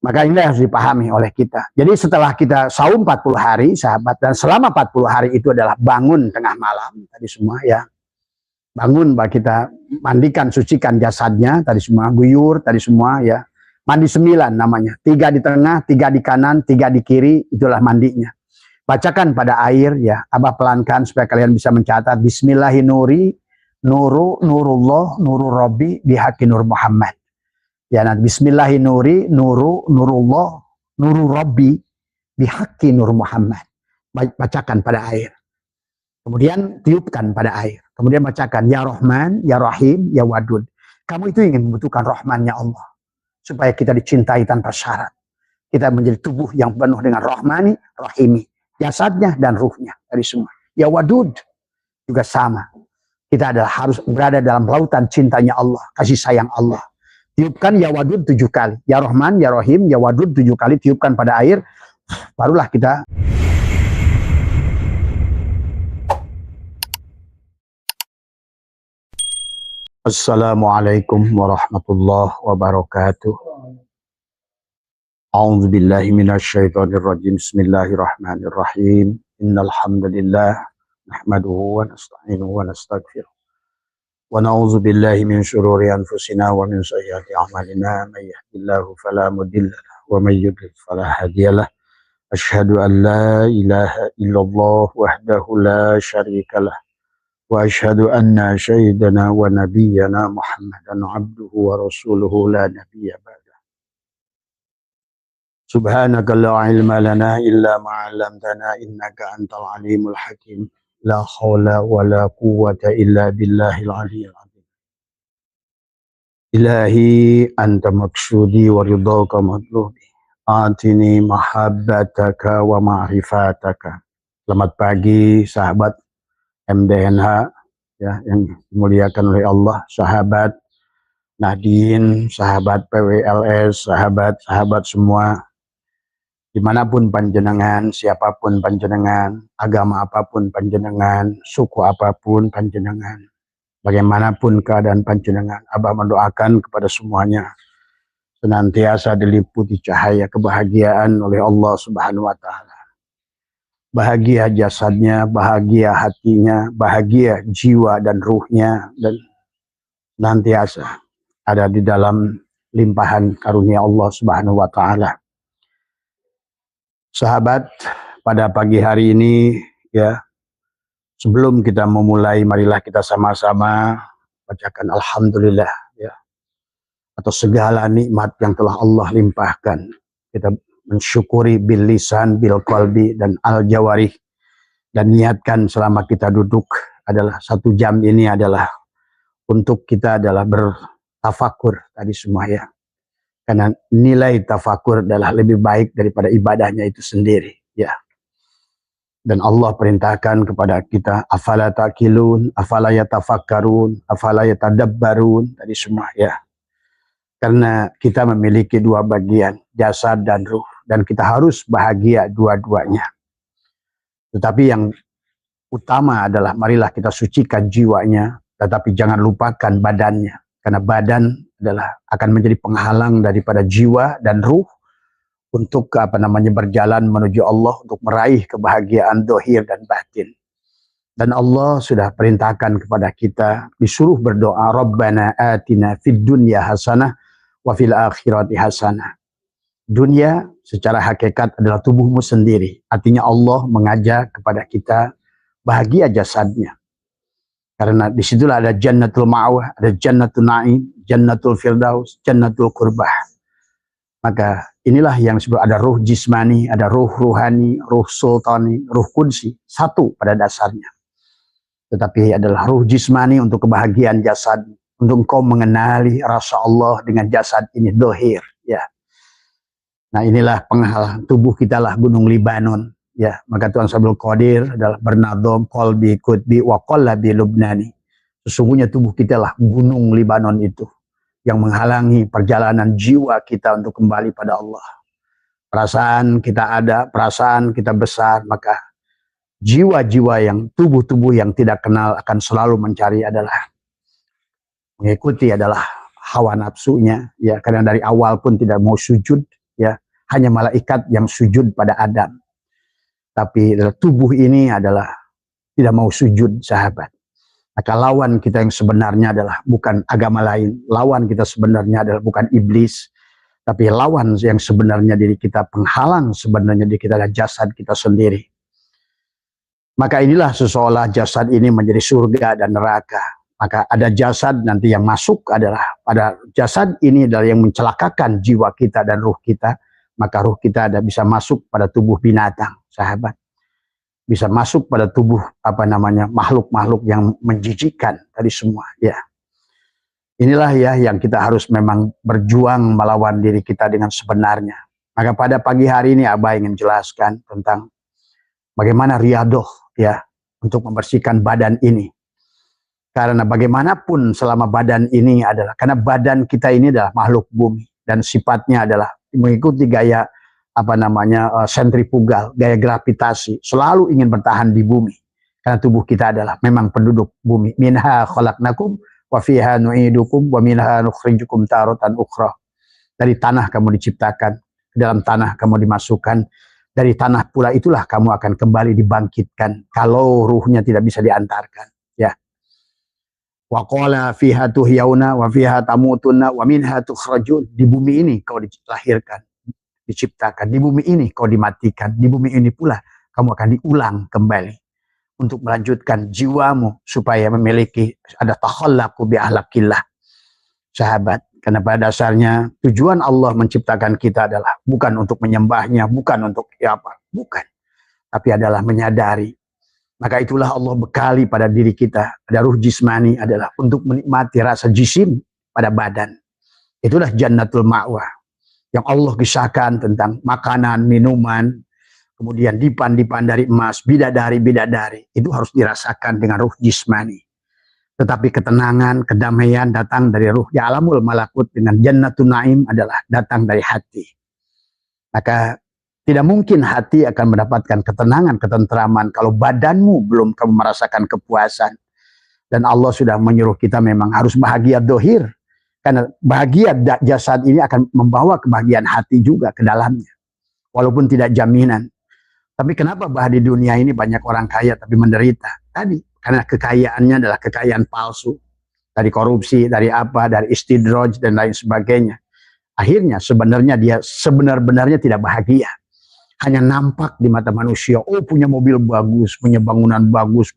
Maka ini harus dipahami oleh kita. Jadi setelah kita saum 40 hari, sahabat, dan selama 40 hari itu adalah bangun tengah malam, tadi semua ya. Bangun, kita mandikan, sucikan jasadnya, tadi semua, guyur, tadi semua ya. Mandi 9 namanya. 3 di tengah, 3 di kanan, 3 di kiri, itulah mandinya. Bacakan pada air ya, Abah pelankan supaya kalian bisa mencatat. Bismillahirrahmanirrahim, nurullah, nurul Rabbi, bihaqi nur Muhammad. Ya, nanti Bismillahirrahmanirrahim, nurullah, nurul Rabbi, bihaqi nur Muhammad. Bacakan pada air. Kemudian tiupkan pada air. Kemudian bacakan, Ya Rahman, Ya Rahim, Ya Wadud. Kamu itu ingin membutuhkan rahmannya Allah. Supaya kita dicintai tanpa syarat. Kita menjadi tubuh yang penuh dengan rahmani, rahimi. Jasadnya dan ruhnya. Dari semua. Ya Wadud. Juga sama. Kita adalah harus berada dalam lautan cintanya Allah. Kasih sayang Allah. Tiupkan Ya Wadud 7 kali. Ya Rahman, Ya Rahim, Ya Wadud 7 kali. Tiupkan pada air. Barulah kita... Assalamualaikum warahmatullahi wabarakatuh. A'udzu billahi minasyaitonir rajim. Bismillahirrahmanirrahim. Innal hamdalillah nahmaduhu wa nasta'inuhu wa nastaghfiruh. Wa na'udzu billahi min syururi anfusina wa min sayyiati a'malina. May yahdihillahu fala mudilla lahu wa may yudlil fala hadiyalah. Asyhadu an la ilaha illallah wahdahu la syarikalah. Wa asyhadu anna sayyidana wa nabiyyana Muhammadan abduhu wa rasuluhu la nabiyya ba'da. Subhanaka la ilma lana illa ma 'allamtana innaka antal alimul hakim. La haula wa la quwwata illa billahil aliyyil azim. Ilahi anta maqsudi wa ridhaka matlubi. Atini mahabbataka wa ma'rifataka. Selamat pagi sahabat MDNH ya, yang dimuliakan oleh Allah, sahabat Nahdien, sahabat PWLS, sahabat-sahabat semua, dimanapun panjenengan, siapapun panjenengan, agama apapun panjenengan, suku apapun panjenengan, bagaimanapun keadaan panjenengan, Abah mendoakan kepada semuanya senantiasa diliputi cahaya kebahagiaan oleh Allah Subhanahu wa Ta'ala. Bahagia jasadnya, bahagia hatinya, bahagia jiwa dan ruhnya, dan senantiasa ada di dalam limpahan karunia Allah Subhanahu wa Ta'ala. Sahabat, pada pagi hari ini ya, sebelum kita memulai, marilah kita sama-sama bacakan alhamdulillah ya, atas segala nikmat yang telah Allah limpahkan. Kita mensyukuri bil lisan, bil qalbi, dan al jawarih, dan niatkan selama kita duduk adalah 1 jam ini adalah untuk kita adalah bertafakur tadi semua ya, karena nilai tafakur adalah lebih baik daripada ibadahnya itu sendiri ya. Dan Allah perintahkan kepada kita, afala taqilun, afala yatafakkarun, afala yatadabbarun, tadi semua ya. Karena kita memiliki 2 bagian, jasad dan ruh, dan kita harus bahagia dua-duanya. Tetapi yang utama adalah marilah kita sucikan jiwanya, tetapi jangan lupakan badannya. Karena badan adalah akan menjadi penghalang daripada jiwa dan ruh untuk berjalan menuju Allah, untuk meraih kebahagiaan dohir dan batin. Dan Allah sudah perintahkan kepada kita, disuruh berdoa, Rabbana atina fid dunya hasanah wa fil akhirati hasanah. Dunia secara hakikat adalah tubuhmu sendiri. Artinya Allah mengajak kepada kita bahagia jasadnya. Karena disitulah ada jannatul ma'wah, ada jannatul na'im, jannatul firdaus, jannatul qurbah. Maka inilah yang disebut ada ruh jismani, ada ruh ruhani, ruh sultani, ruh kudsi. Satu pada dasarnya. Tetapi adalah ruh jismani untuk kebahagiaan jasad. Untuk engkau mengenali rasa Allah dengan jasad ini dohir ya. Nah inilah penghalang tubuh kita lah gunung Libanon ya. Maka Tuhan Sabul Qadir adalah bernadom qalbi qutbi wa qallabi lubnani. Sesungguhnya tubuh kita lah gunung Libanon itu yang menghalangi perjalanan jiwa kita untuk kembali pada Allah. Perasaan kita ada, perasaan kita besar, maka jiwa-jiwa yang tubuh-tubuh yang tidak kenal akan selalu mencari adalah mengikuti adalah hawa nafsunya ya, karena dari awal pun tidak mau sujud ya, hanya malaikat yang sujud pada Adam. Tapi tubuh ini adalah tidak mau sujud, sahabat. Maka lawan kita yang sebenarnya adalah bukan agama lain. Lawan kita sebenarnya adalah bukan iblis. Tapi lawan yang sebenarnya diri kita, penghalang sebenarnya diri kita adalah jasad kita sendiri. Maka inilah seseolah jasad ini menjadi surga dan neraka. Maka ada jasad nanti yang masuk adalah pada jasad ini adalah yang mencelakakan jiwa kita dan ruh kita. Maka ruh kita ada bisa masuk pada tubuh binatang, sahabat. Bisa masuk pada tubuh makhluk-makhluk yang menjijikkan tadi semua, ya. Inilah ya yang kita harus memang berjuang melawan diri kita dengan sebenarnya. Maka pada pagi hari ini Abah ingin jelaskan tentang bagaimana riadoh ya untuk membersihkan badan ini. Karena bagaimanapun selama badan ini adalah, karena badan kita ini adalah makhluk bumi dan sifatnya adalah mengikuti gaya sentrifugal, gaya gravitasi, selalu ingin bertahan di bumi. Karena tubuh kita adalah memang penduduk bumi. Minha khalaqnakum wa fiha nu'idukum wa minha nukhrijukum taratan ukhra. Dari tanah kamu diciptakan, ke dalam tanah kamu dimasukkan, dari tanah pula itulah kamu akan kembali dibangkitkan kalau ruhnya tidak bisa diantarkan, ya. Wa qala fiha tuhyauna wa fiha tamutunna wa minha tukhrajun. Di bumi ini kau dilahirkan, diciptakan, di bumi ini kau dimatikan, di bumi ini pula kamu akan diulang kembali untuk melanjutkan jiwamu supaya memiliki ada takhallaqu bi ahlakillah, sahabat. Karena pada dasarnya tujuan Allah menciptakan kita adalah bukan untuk menyembahnya, bukan untuk bukan, tapi adalah menyadari. Maka itulah Allah bekali pada diri kita, ada ruh jismani adalah untuk menikmati rasa jisim pada badan. Itulah jannatul ma'wah yang Allah kisahkan tentang makanan, minuman, kemudian dipan-dipan dari emas, bidadari-bidadari. Itu harus dirasakan dengan ruh jismani. Tetapi ketenangan, kedamaian datang dari ruh. Ya alamul malakut dengan jannatun naim adalah datang dari hati. Maka tidak mungkin hati akan mendapatkan ketenangan, ketentraman kalau badanmu belum kamu merasakan kepuasan. Dan Allah sudah menyuruh kita memang harus bahagia dohir. Karena bahagia jasad ini akan membawa kebahagiaan hati juga ke dalamnya. Walaupun tidak jaminan. Tapi kenapa di dunia ini banyak orang kaya tapi menderita? Tadi, karena kekayaannya adalah kekayaan palsu. Dari korupsi, dari istidroj dan lain sebagainya. Akhirnya sebenarnya dia sebenar-benarnya tidak bahagia. Hanya nampak di mata manusia, oh punya mobil bagus, punya bangunan bagus,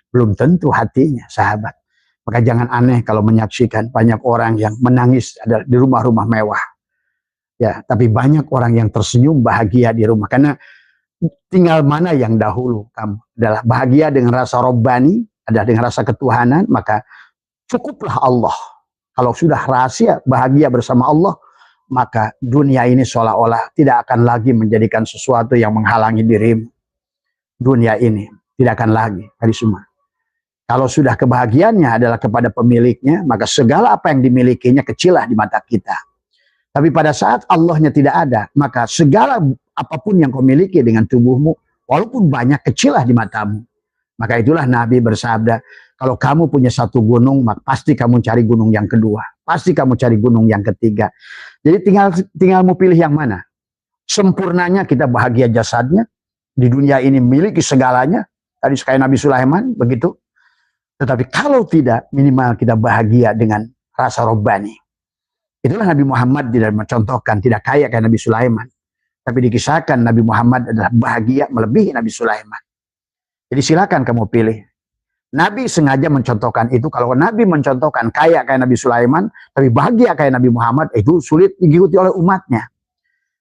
belum tentu hatinya, sahabat. Maka jangan aneh kalau menyaksikan banyak orang yang menangis di rumah-rumah mewah. Ya, tapi banyak orang yang tersenyum bahagia di rumah. Karena tinggal mana yang dahulu kamu adalah bahagia dengan rasa robbani, adalah dengan rasa ketuhanan, maka cukuplah Allah. Kalau sudah rahasia bahagia bersama Allah, maka dunia ini seolah-olah tidak akan lagi menjadikan sesuatu yang menghalangi dirimu. Dunia ini tidak akan lagi, tadi semua. Kalau sudah kebahagiaannya adalah kepada pemiliknya, maka segala apa yang dimilikinya kecillah di mata kita. Tapi pada saat Allahnya tidak ada, maka segala apapun yang kau miliki dengan tubuhmu, walaupun banyak, kecillah di matamu. Maka itulah Nabi bersabda, kalau kamu punya satu gunung, maka pasti kamu cari gunung yang kedua. Pasti kamu cari gunung yang ketiga. Jadi tinggal mau pilih yang mana. Sempurnanya kita bahagia jasadnya, di dunia ini miliki segalanya. Tadi sekali Nabi Sulaiman, begitu. Tetapi kalau tidak, minimal kita bahagia dengan rasa robbani. Itulah Nabi Muhammad tidak mencontohkan, tidak kaya kayak Nabi Sulaiman. Tapi dikisahkan Nabi Muhammad adalah bahagia melebihi Nabi Sulaiman. Jadi silakan kamu pilih. Nabi sengaja mencontohkan itu. Kalau Nabi mencontohkan kaya kayak Nabi Sulaiman, tapi bahagia kayak Nabi Muhammad, itu sulit diikuti oleh umatnya.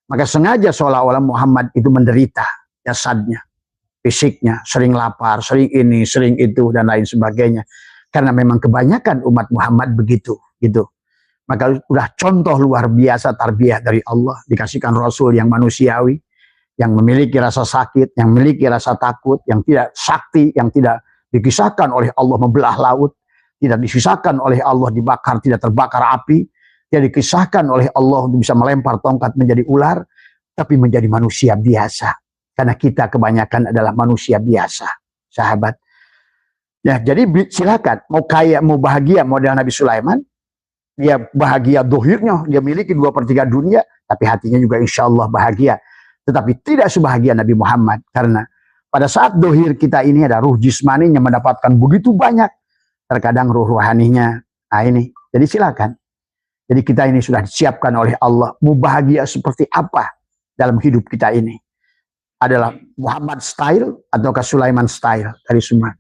Maka sengaja seolah-olah Muhammad itu menderita jasadnya, fisiknya, sering lapar, sering ini, sering itu, dan lain sebagainya. Karena memang kebanyakan umat Muhammad begitu, gitu. Maka sudah contoh luar biasa tarbiyah dari Allah, dikasihkan Rasul yang manusiawi, yang memiliki rasa sakit, yang memiliki rasa takut, yang tidak sakti, yang tidak dikisahkan oleh Allah membelah laut, tidak dikisahkan oleh Allah dibakar, tidak terbakar api, tidak dikisahkan oleh Allah untuk bisa melempar tongkat menjadi ular, tapi menjadi manusia biasa. Karena kita kebanyakan adalah manusia biasa, sahabat. Ya, jadi silakan mau kaya, mau bahagia, model Nabi Sulaiman, dia bahagia dohirnya, dia miliki 2/3 dunia, tapi hatinya juga insya Allah bahagia. Tetapi tidak sebahagia Nabi Muhammad, karena pada saat dohir kita ini ada ruh jismaninya mendapatkan begitu banyak, terkadang ruh rohaninya, nah ini, jadi silakan. Jadi kita ini sudah disiapkan oleh Allah, mau bahagia seperti apa dalam hidup kita ini. Adalah Muhammad style ataukah Sulaiman style, dari semua.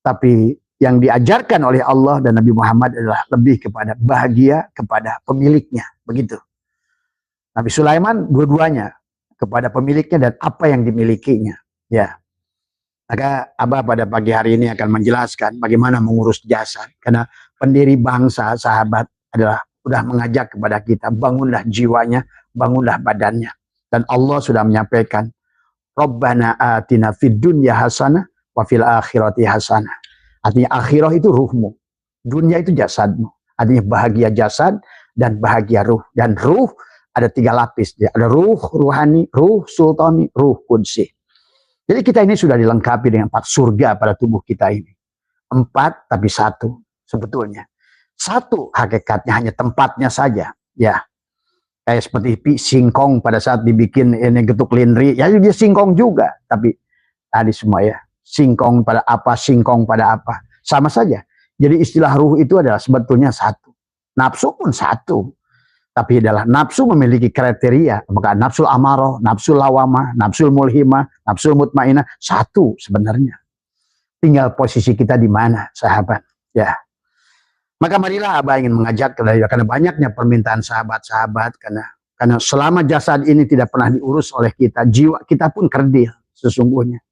Tapi yang diajarkan oleh Allah dan Nabi Muhammad adalah lebih kepada bahagia kepada pemiliknya, begitu. Nabi Sulaiman dua-duanya, kepada pemiliknya dan apa yang dimilikinya. Ya, maka Abah pada pagi hari ini akan menjelaskan bagaimana mengurus jasad. Karena pendiri bangsa, sahabat, adalah sudah mengajak kepada kita, bangunlah jiwanya, bangunlah badannya. Dan Allah sudah menyampaikan, Rabbana atina fid dunya hasanah wa fil akhirati hasanah. Artinya akhirah itu ruhmu, dunia itu jasadmu. Artinya bahagia jasad dan bahagia ruh. Dan ruh ada 3 lapis. Ada ruh ruhani, ruh sultani, ruh qudsi. Jadi kita ini sudah dilengkapi dengan 4 surga pada tubuh kita ini. 4 tapi 1 sebetulnya. 1 hakikatnya hanya tempatnya saja. Ya, kayak seperti singkong pada saat dibikin ini getuk lindri, ya dia singkong juga. Tapi tadi semua ya, singkong pada apa, singkong pada apa, sama saja. Jadi istilah ruh itu adalah sebetulnya 1. Nafsu pun 1. Tapi adalah nafsu memiliki kriteria, apakah nafsul amarah, nafsul lawamah, nafsul mulhimah, nafsul mutmainah, 1 sebenarnya. Tinggal posisi kita di mana, sahabat. Ya. Maka marilah Abah ingin mengajak, karena banyaknya permintaan sahabat-sahabat, karena selama jasad ini tidak pernah diurus oleh kita, jiwa kita pun kerdil sesungguhnya.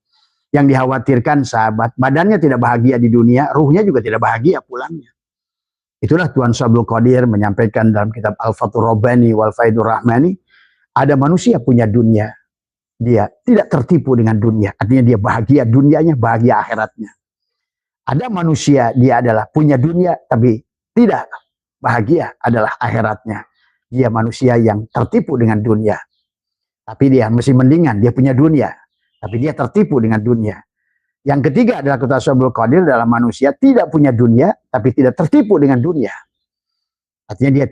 Yang dikhawatirkan sahabat, badannya tidak bahagia di dunia, ruhnya juga tidak bahagia pulangnya. Itulah Tuan Sabul Qadir menyampaikan dalam kitab Al-Fathur Rabbani wal Faidur Rahmani, ada manusia punya dunia, dia tidak tertipu dengan dunia, artinya dia bahagia dunianya, bahagia akhiratnya. Ada manusia dia adalah punya dunia tapi tidak bahagia adalah akhiratnya. Dia manusia yang tertipu dengan dunia. Tapi dia mesti mendingan, dia punya dunia, tapi dia tertipu dengan dunia. Yang ketiga adalah kata Sabul Qadir, adalah manusia tidak punya dunia tapi tidak tertipu dengan dunia. Artinya dia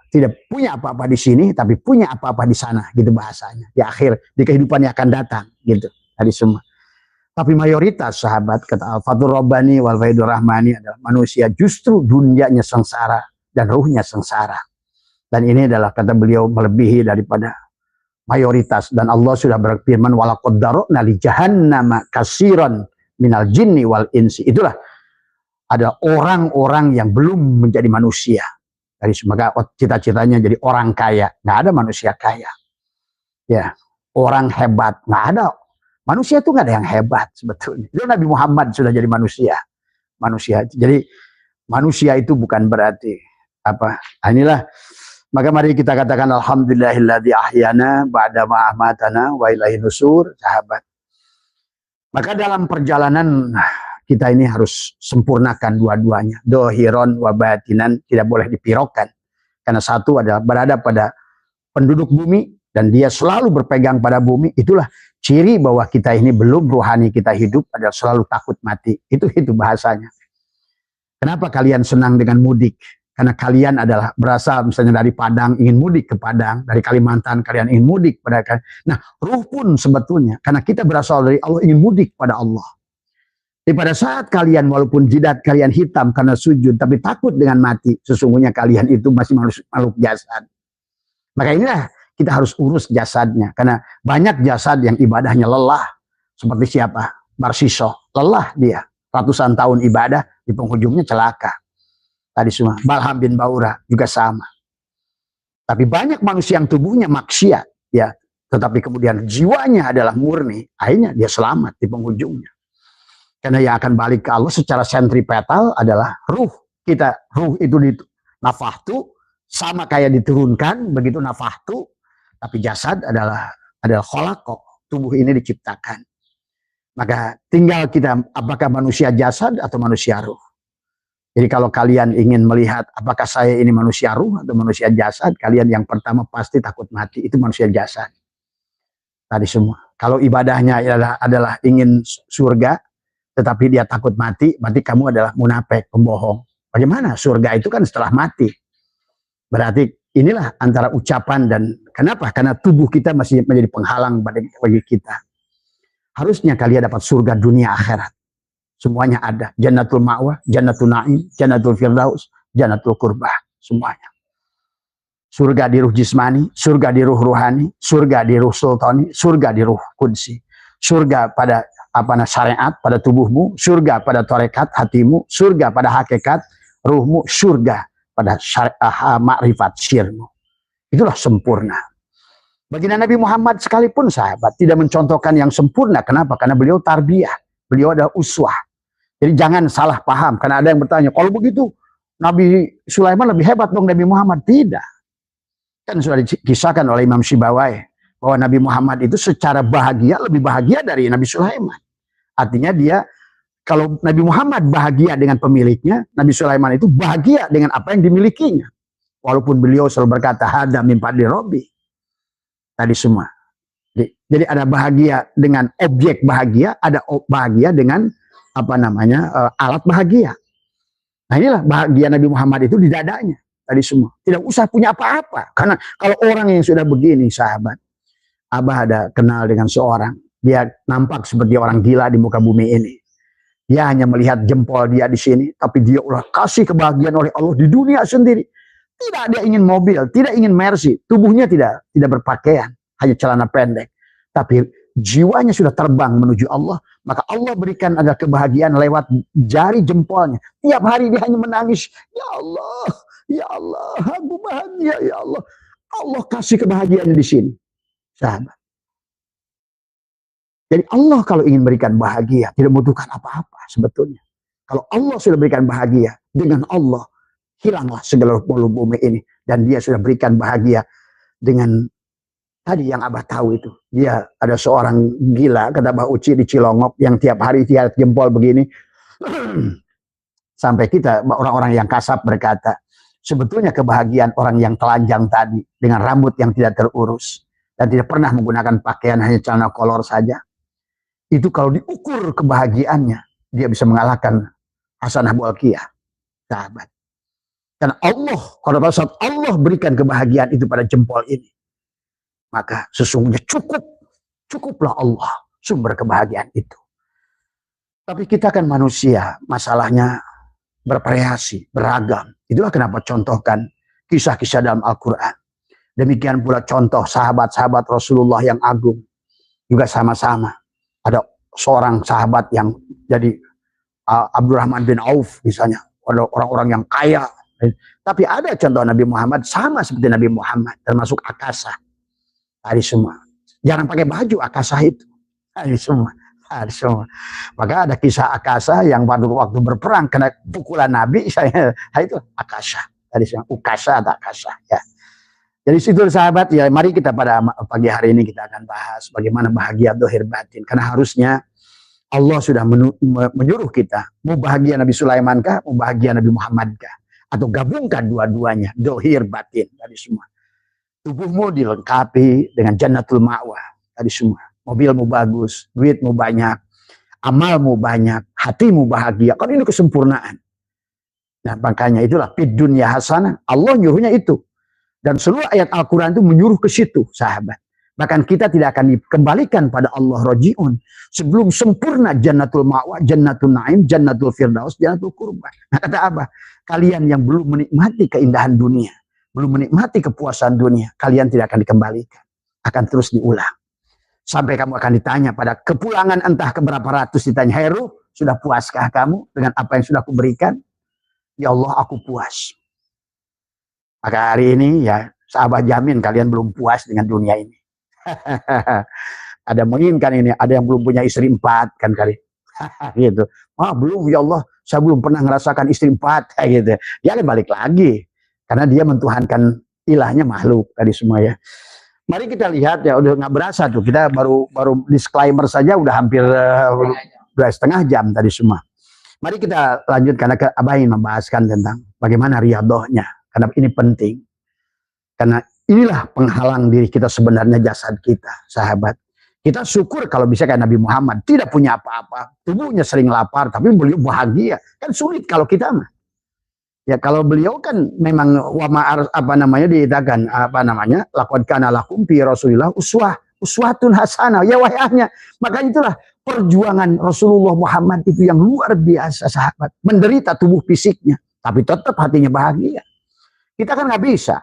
tidak punya apa-apa di sini tapi punya apa-apa di sana, gitu bahasanya. Di akhir, di kehidupan yang akan datang, gitu. Tadi semua. Tapi mayoritas sahabat, kata Al-Fathur Rabbani wal Faidur Rahmani, adalah manusia justru dunianya sengsara dan ruhnya sengsara. Dan ini adalah kata beliau melebihi daripada mayoritas. Dan Allah sudah berfirman, walaqad darokna li jahannama katsiran minal jinni wal insi. Itulah ada orang-orang yang belum menjadi manusia. Dari semoga cita-citanya jadi orang kaya. Nggak ada manusia kaya. Ya, orang hebat nggak ada. Manusia itu nggak ada yang hebat sebetulnya. Itu Nabi Muhammad sudah jadi manusia. Jadi manusia itu bukan berarti apa. Nah, inilah. Maka mari kita katakan alhamdulillahilladzi ahyana ba'da ma amatana wa ilaihin nusur, sahabat. Maka dalam perjalanan kita ini harus sempurnakan dua-duanya. Dohiron wa batinan, tidak boleh dipirokkan. Karena satu adalah berada pada penduduk bumi dan dia selalu berpegang pada bumi. Itulah ciri bahwa kita ini belum rohani kita hidup, adalah selalu takut mati. Itu bahasanya. Kenapa kalian senang dengan mudik? Karena kalian adalah berasal misalnya dari Padang, ingin mudik ke Padang. Dari Kalimantan, kalian ingin mudik pada kalian. Nah, ruh pun sebetulnya, karena kita berasal dari Allah, ingin mudik pada Allah. Jadi pada saat kalian, walaupun jidat kalian hitam karena sujud, tapi takut dengan mati, sesungguhnya kalian itu masih makhluk jasad. Maka inilah kita harus urus jasadnya. Karena banyak jasad yang ibadahnya lelah. Seperti siapa? Barsiso. Lelah dia. Ratusan tahun ibadah, di penghujungnya celaka. Tadi semua. Balham bin Baura juga sama. Tapi banyak manusia yang tubuhnya maksiat. Ya, tetapi kemudian jiwanya adalah murni. Akhirnya dia selamat di penghujungnya. Karena yang akan balik ke Allah secara sentripetal adalah ruh. Kita, ruh itu di nafahtu. Sama kayak diturunkan, begitu nafahtu. Tapi jasad adalah kholaqo. Tubuh ini diciptakan. Maka tinggal kita, apakah manusia jasad atau manusia ruh. Jadi kalau kalian ingin melihat apakah saya ini manusia ruh atau manusia jasad, kalian yang pertama pasti takut mati. Itu manusia jasad. Tadi semua. Kalau ibadahnya adalah ingin surga, tetapi dia takut mati, berarti kamu adalah munafik, pembohong. Bagaimana? Surga itu kan setelah mati. Berarti inilah antara ucapan dan kenapa? Karena tubuh kita masih menjadi penghalang bagi kita. Harusnya kalian dapat surga dunia akhirat. Semuanya ada. Jannatul ma'wah, jannatul na'im, jannatul firdaus, jannatul qurbah. Semuanya. Surga di ruh jismani, surga di ruh ruhani, surga di ruh sultani, surga di ruh kudsi. Surga pada syariat, pada tubuhmu, surga pada tarekat hatimu, surga pada hakikat ruhmu, surga pada makrifat sirmu. Itulah sempurna. Baginda Nabi Muhammad sekalipun sahabat tidak mencontohkan yang sempurna. Kenapa? Karena beliau tarbiyah. Beliau adalah uswah. Jadi jangan salah paham. Karena ada yang bertanya, kalau begitu Nabi Sulaiman lebih hebat dong Nabi Muhammad. Tidak. Kan sudah dikisahkan oleh Imam Syibawai bahwa Nabi Muhammad itu secara bahagia lebih bahagia dari Nabi Sulaiman. Artinya dia, kalau Nabi Muhammad bahagia dengan pemiliknya, Nabi Sulaiman itu bahagia dengan apa yang dimilikinya. Walaupun beliau selalu berkata, hada min fadli Rabbi. Tadi semua. Jadi ada bahagia dengan objek bahagia, ada bahagia dengan alat bahagia. Nah inilah bahagia Nabi Muhammad itu di dadanya. Tadi semua. Tidak usah punya apa-apa. Karena kalau orang yang sudah begini, sahabat. Abah ada kenal dengan seorang. Dia nampak seperti orang gila di muka bumi ini. Dia hanya melihat jempol dia di sini. Tapi dia ulah kasih kebahagiaan oleh Allah di dunia sendiri. Tidak dia ingin mobil. Tidak ingin Mercy. Tubuhnya tidak berpakaian. Hanya celana pendek. Tapi jiwanya sudah terbang menuju Allah. Maka Allah berikan ada kebahagiaan lewat jari jempolnya. Tiap hari dia hanya menangis. Ya Allah. Ya Allah, aku bahagia ya Allah. Allah kasih kebahagiaan di sini. Sahabat. Jadi Allah kalau ingin berikan bahagia, tidak membutuhkan apa-apa sebetulnya. Kalau Allah sudah berikan bahagia, dengan Allah, hilanglah segala bumi ini. Dan dia sudah berikan bahagia dengan tadi yang Abah tahu itu. Dia ada seorang gila, kata Abah Uci di Cilongok, yang tiap hari tiap jempol begini. Sampai kita, orang-orang yang kasap berkata, sebetulnya kebahagiaan orang yang telanjang tadi dengan rambut yang tidak terurus dan tidak pernah menggunakan pakaian hanya celana kolor saja. Itu kalau diukur kebahagiaannya, dia bisa mengalahkan Hasanah Bolkiah, sahabat. Karena Allah, kalau pada saat Allah berikan kebahagiaan itu pada jempol ini, maka sesungguhnya cukuplah Allah sumber kebahagiaan itu. Tapi kita kan manusia, masalahnya bervariasi, beragam. Itulah kenapa contohkan kisah-kisah dalam Al-Quran. Demikian pula contoh sahabat-sahabat Rasulullah yang agung. Juga sama-sama. Ada seorang sahabat yang jadi Abdurrahman bin Auf misalnya. Ada orang-orang yang kaya. Tapi ada contoh Nabi Muhammad sama seperti Nabi Muhammad. Termasuk Akasah. Tadi semua. Jangan pakai baju Akasah itu. Tadi semua. Maka ada kisah Akasah yang pada waktu berperang kena pukulan Nabi, itu Akasah. Tadi Ukasah atau Akasah ya. Jadi situ sahabat ya, mari kita pada pagi hari ini kita akan bahas bagaimana bahagia dohir batin. Karena harusnya Allah sudah menyuruh kita mau bahagia Nabi Sulaiman kah, mau bahagia Nabi Muhammad kah, atau gabungkan dua-duanya dohir batin tadi semua. Tubuhmu dilengkapi dengan jannatul ma'wah tadi semua. Mobilmu bagus, duitmu banyak, amalmu banyak, hatimu bahagia. Kan ini kesempurnaan. Nah makanya itulah fid dunya hasanah. Allah nyuruhnya itu. Dan seluruh ayat Al-Quran itu menyuruh ke situ, sahabat. Bahkan kita tidak akan dikembalikan pada Allah roji'un. Sebelum sempurna jannatul ma'wah, jannatul na'im, jannatul firdaus, jannatul qurbah. Nah kata apa? Kalian yang belum menikmati keindahan dunia, belum menikmati kepuasan dunia, kalian tidak akan dikembalikan. Akan terus diulang. Sampai kamu akan ditanya pada kepulangan entah keberapa ratus, ditanya, Heru, sudah puaskah kamu dengan apa yang sudah aku berikan? Ya Allah, aku puas. Maka hari ini ya, sahabat jamin kalian belum puas dengan dunia ini. Ada menginginkan ini, ada yang belum punya istri 4 kan kali. Gitu. Belum ya Allah, saya belum pernah ngerasakan istri 4 gitu. Dia akan balik lagi. Karena dia mentuhankan ilahnya makhluk tadi semua ya. Mari kita lihat ya, udah nggak berasa tuh, kita baru disclaimer saja udah hampir 2,5 jam tadi semua. Mari kita lanjut karena Abah ingin membahaskan tentang bagaimana riadohnya, karena ini penting. Karena inilah penghalang diri kita sebenarnya jasad kita, sahabat. Kita syukur kalau bisa kayak Nabi Muhammad, tidak punya apa-apa, tubuhnya sering lapar, tapi beliau bahagia. Kan sulit kalau kita mah. Ya kalau beliau kan memang apa namanya dikatakan apa namanya laqad kana lakum fi Rasulillah uswatun hasanah ya wayahnya. Makanya itulah perjuangan Rasulullah Muhammad itu yang luar biasa sahabat. Menderita tubuh fisiknya tapi tetap hatinya bahagia. Kita kan nggak bisa.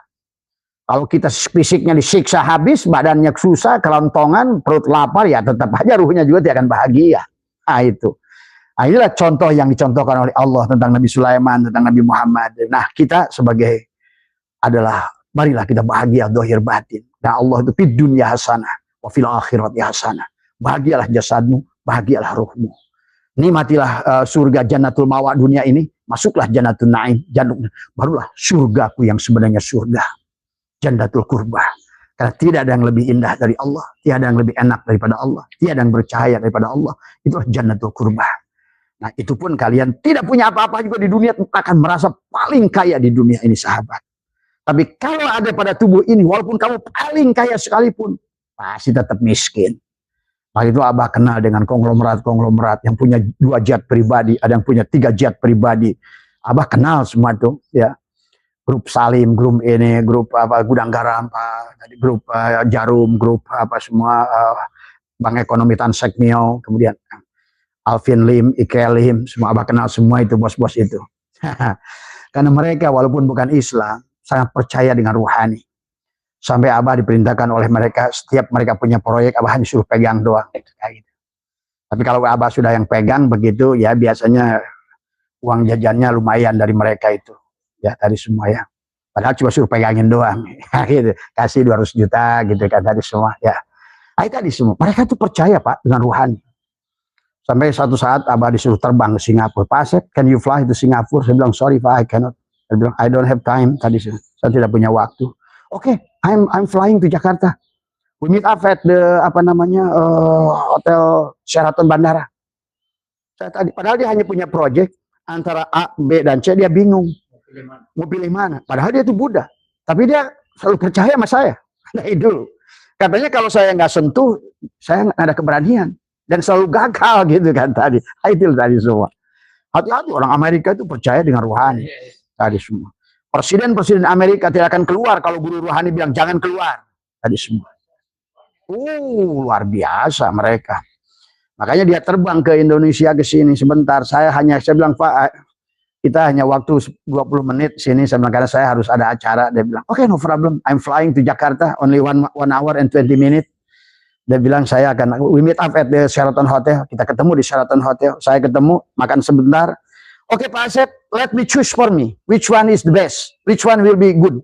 Kalau kita fisiknya disiksa habis, badannya susah, kelontongan, perut lapar, ya tetap aja ruhnya juga tidak akan bahagia. Nah itu. Nah, inilah contoh yang dicontohkan oleh Allah tentang Nabi Sulaiman, tentang Nabi Muhammad. Nah kita sebagai adalah, marilah kita bahagia dohir batin. Nah Allah itu fid dunya hasanah, wa fil akhirati hasanah. Bahagialah jasadmu, bahagialah ruhmu. Nikmatilah surga jannatul mawa dunia ini, masuklah jannatul naim, barulah surgaku yang sebenarnya surga. Jannatul Qurbah. Karena tidak ada yang lebih indah dari Allah, tiada yang lebih enak daripada Allah, tiada yang bercahaya daripada Allah. Itulah Jannatul Qurbah. Nah, itu pun kalian tidak punya apa-apa juga di dunia, akan merasa paling kaya di dunia ini, sahabat. Tapi kalau ada pada tubuh ini, walaupun kamu paling kaya sekalipun, pasti tetap miskin. Nah, itu Abah kenal dengan konglomerat-konglomerat yang punya 2 jet pribadi, ada yang punya 3 jet pribadi. Abah kenal semua itu, ya. Grup Salim, grup ini, grup apa Gudang Garam, grup Jarum, grup apa semua Bank Ekonomi Tansek Mio, kemudian Alvin Lim, Ike Lim, semua Abah kenal semua itu bos-bos itu. Karena mereka walaupun bukan Islam, sangat percaya dengan ruhani. Sampai Abah diperintahkan oleh mereka, setiap mereka punya proyek, Abah hanya suruh pegang doang. Gitu. Tapi kalau Abah sudah yang pegang begitu, ya biasanya uang jajannya lumayan dari mereka itu. Ya tadi semua ya. Padahal cuma suruh pegangin doang. Gitu. Kasih 200 juta gitu kan tadi semua ya. Nah, tadi semua. Mereka tuh percaya Pak dengan ruhani. Sampai satu saat Abah disuruh terbang ke Singapura. Pak Asep, can you fly to Singapura? Saya bilang sorry Pak, I cannot. Saya bilang I don't have time tadi saya tidak punya waktu. Oke, I'm flying to Jakarta. We meet up at the apa namanya hotel Sheraton Bandara. Saya tadi padahal dia hanya punya project antara A, B dan C, dia bingung. Mau pilih mana? Padahal dia itu Buddha. Tapi dia selalu percaya sama saya. Nah itu. Katanya kalau saya nggak sentuh, saya nggak ada keberanian. Dan selalu gagal gitu kan tadi. Itu tadi semua. Hati-hati orang Amerika itu percaya dengan ruhani. Tadi semua. Presiden-presiden Amerika tidak akan keluar kalau guru ruhani bilang jangan keluar. Tadi semua. Luar biasa mereka. Makanya dia terbang ke Indonesia ke sini sebentar. Saya bilang Pak, kita hanya waktu 20 menit sini sama karena saya harus ada acara. Dia bilang, oke, no problem. I'm flying to Jakarta only 1 hour and 20 minutes. Dia bilang saya akan we meet up at the Sheraton Hotel. Kita ketemu di Sheraton Hotel. Saya ketemu, makan sebentar. Oke, Pak Asep, let me choose for me. Which one is the best? Which one will be good?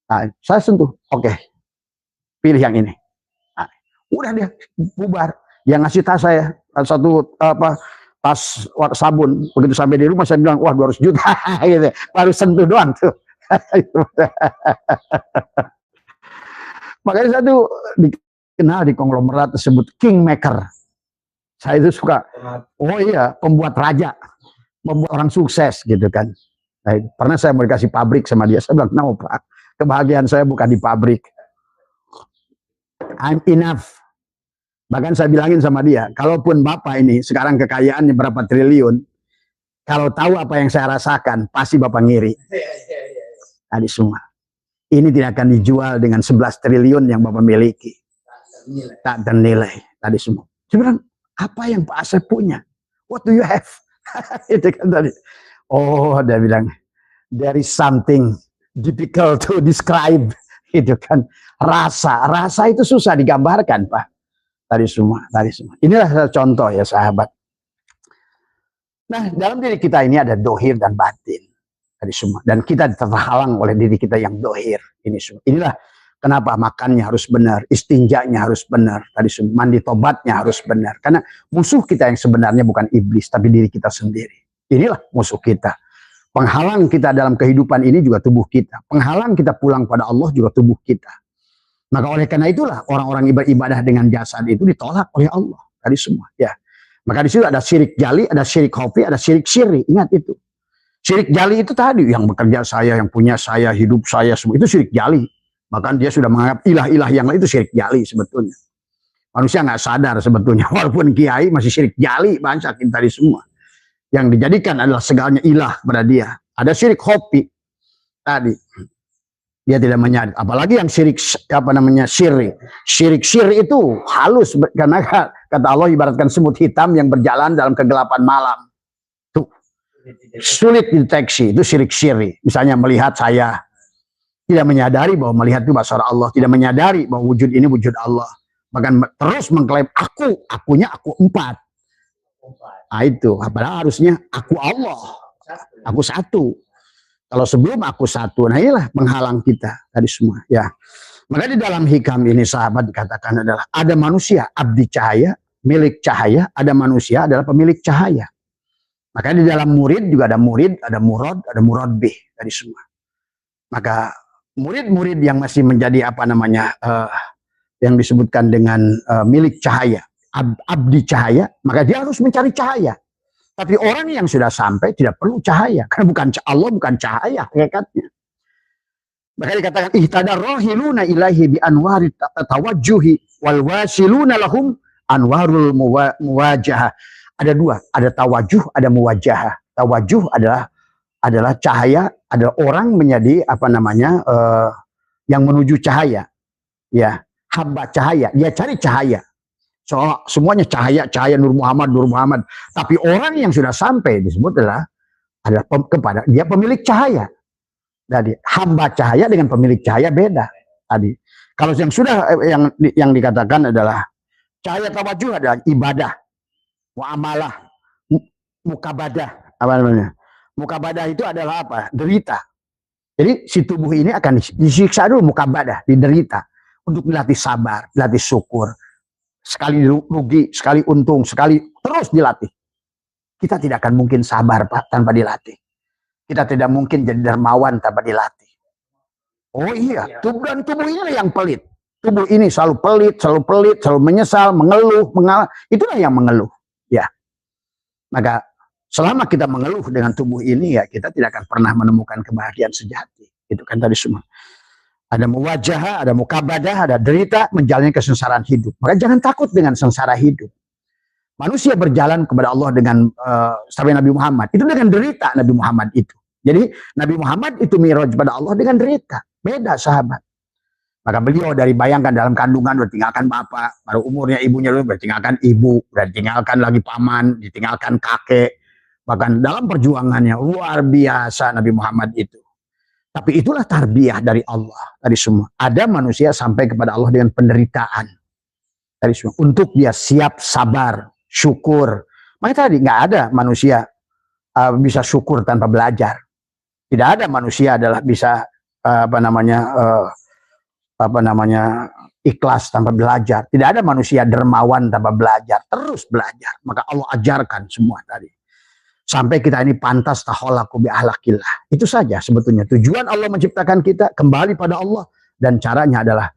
Nah, saya sentuh. Oke. Pilih yang ini. Nah, udah dia bubar. Yang ngasih tas saya satu tas sabun. Begitu sampai di rumah saya bilang, wah 200 juta gitu. Baru sentuh doang tuh. Makanya saya tuh dikenal di konglomerat tersebut Kingmaker. Saya itu suka, oh iya, pembuat raja, membuat orang sukses gitu kan. Nah, pernah saya mau dikasih pabrik sama dia, saya bilang, no Pak, kebahagiaan saya bukan di pabrik. I'm enough. Bahkan saya bilangin sama dia, kalaupun Bapak ini sekarang kekayaannya berapa triliun, kalau tahu apa yang saya rasakan, pasti Bapak ngiri. Tadi semua. Ini tidak akan dijual dengan 11 triliun yang Bapak miliki. Tak ternilai. Tadi semua. Saya bilang, apa yang Pak Asep punya? What do you have? Itu kan tadi. Oh, dia bilang, there is something difficult to describe. Itu kan rasa. Rasa itu susah digambarkan, Pak. Tadi semua. Inilah contoh ya sahabat. Nah, dalam diri kita ini ada dohir dan batin. Tadi semua. Dan kita terhalang oleh diri kita yang dohir. Ini semua. Inilah kenapa makannya harus benar, istinjanya harus benar, tadi semua. Mandi tobatnya harus benar. Karena musuh kita yang sebenarnya bukan iblis, tapi diri kita sendiri. Inilah musuh kita. Penghalang kita dalam kehidupan ini juga tubuh kita. Penghalang kita pulang pada Allah juga tubuh kita. Maka oleh karena itulah orang-orang beribadah dengan jasad itu ditolak oleh Allah. Tadi semua. Ya. Maka di situ ada syirik jali, ada syirik khafi, ada syirik syirri. Ingat itu. Syirik jali itu tadi yang bekerja saya, yang punya saya, hidup saya, semua itu syirik jali. Bahkan dia sudah menganggap ilah-ilah yang lain itu syirik jali sebetulnya. Manusia nggak sadar sebetulnya. Walaupun kiai masih syirik jali, banyak tadi semua. Yang dijadikan adalah segalanya ilah pada dia. Ada syirik hobi tadi. Dia tidak menyadari. Apalagi yang syirik syirik itu halus, karena kata Allah ibaratkan semut hitam yang berjalan dalam kegelapan malam. Tuh, sulit dideteksi. Itu syirik. Misalnya melihat saya, tidak menyadari bahwa melihat itu basar Allah, tidak menyadari bahwa wujud ini wujud Allah. Bahkan terus mengklaim akunya aku 4. Nah itu, padahal harusnya aku Allah, aku 1. Kalau sebelum aku 1, nah inilah penghalang kita tadi semua. Ya, maka di dalam hikam ini sahabat dikatakan adalah ada manusia abdi cahaya, milik cahaya, ada manusia adalah pemilik cahaya. Maka di dalam murid juga ada murid, ada murad, ada muradbih tadi semua. Maka murid-murid yang masih menjadi yang disebutkan dengan milik cahaya, abdi cahaya, maka dia harus mencari cahaya. Tapi orang yang sudah sampai tidak perlu cahaya, karena Allah bukan cahaya hakikatnya. Maka dikatakan ihtadar rahiluna ilahi bi anwari tawajjuhi wal wasiluna lahum anwarul muwajahah. Ada 2, ada tawajuh, ada muwajahah. Tawajuh adalah cahaya, adalah orang menjadi yang menuju cahaya. Ya, hamba cahaya, dia cari cahaya. Semuanya cahaya Nur Muhammad. Tapi orang yang sudah sampai disebut adalah kepada dia pemilik cahaya. Jadi hamba cahaya dengan pemilik cahaya beda. Tadi kalau yang sudah yang dikatakan adalah cahaya tawajuh adalah ibadah, muamalah, mukabadah. Apa namanya? Mukabadah itu adalah apa? Derita. Jadi si tubuh ini akan disiksa dulu, mukabadah, diderita untuk dilatih sabar, dilatih syukur. Sekali rugi, sekali untung, sekali terus dilatih. Kita tidak akan mungkin sabar Pak tanpa dilatih. Kita tidak mungkin jadi dermawan tanpa dilatih. Oh iya, tubuh ini yang pelit. Tubuh ini selalu pelit, selalu menyesal, mengeluh, mengalah. Itulah yang mengeluh. Ya. Maka selama kita mengeluh dengan tubuh ini, ya kita tidak akan pernah menemukan kebahagiaan sejati. Itu kan tadi semua. Ada muwajahah, ada mukabadah, ada derita, menjalani kesengsaraan hidup. Maka jangan takut dengan sengsara hidup. Manusia berjalan kepada Allah dengan sampai Nabi Muhammad. Itu dengan derita Nabi Muhammad itu. Jadi Nabi Muhammad itu miraj pada Allah dengan derita. Beda sahabat. Maka beliau dari bayangkan dalam kandungan udah tinggalkan bapak. Baru umurnya ibunya udah tinggalkan ibu. Udah tinggalkan lagi paman. Ditinggalkan kakek. Bahkan dalam perjuangannya luar biasa Nabi Muhammad itu. Tapi itulah tarbiyah dari Allah tadi semua. Ada manusia sampai kepada Allah dengan penderitaan tadi semua. Untuk dia siap sabar, syukur. Makanya tadi nggak ada manusia bisa syukur tanpa belajar. Tidak ada manusia adalah bisa ikhlas tanpa belajar. Tidak ada manusia dermawan tanpa belajar. Terus belajar. Maka Allah ajarkan semua tadi. Sampai kita ini pantas taholaku bi ahlakillah. Itu saja sebetulnya. Tujuan Allah menciptakan kita kembali pada Allah. Dan caranya adalah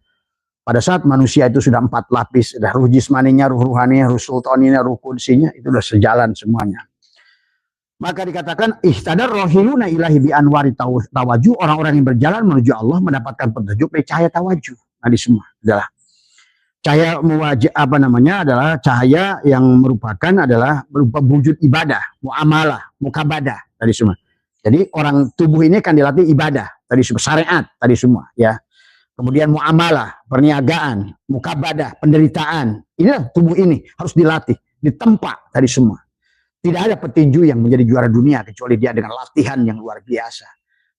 pada saat manusia itu sudah 4 lapis. Sudah ruh jismaninya, ruh ruhaninya, ruh sultaninya, ruh kudsinya. Itu sudah sejalan semuanya. Maka dikatakan ihtadar rohiluna ilahi bi anwari tawaju. Orang-orang yang berjalan menuju Allah mendapatkan petunjuk dari cahaya tawaju. Nah, di semua adalah cahaya adalah cahaya yang merupakan adalah berupa wujud ibadah, muamalah, mukabadah tadi semua. Jadi orang tubuh ini akan dilatih ibadah tadi semua, syariat tadi semua ya. Kemudian muamalah, perniagaan, mukabadah, penderitaan. Inilah tubuh ini harus dilatih, ditempa tadi semua. Tidak ada petinju yang menjadi juara dunia kecuali dia dengan latihan yang luar biasa.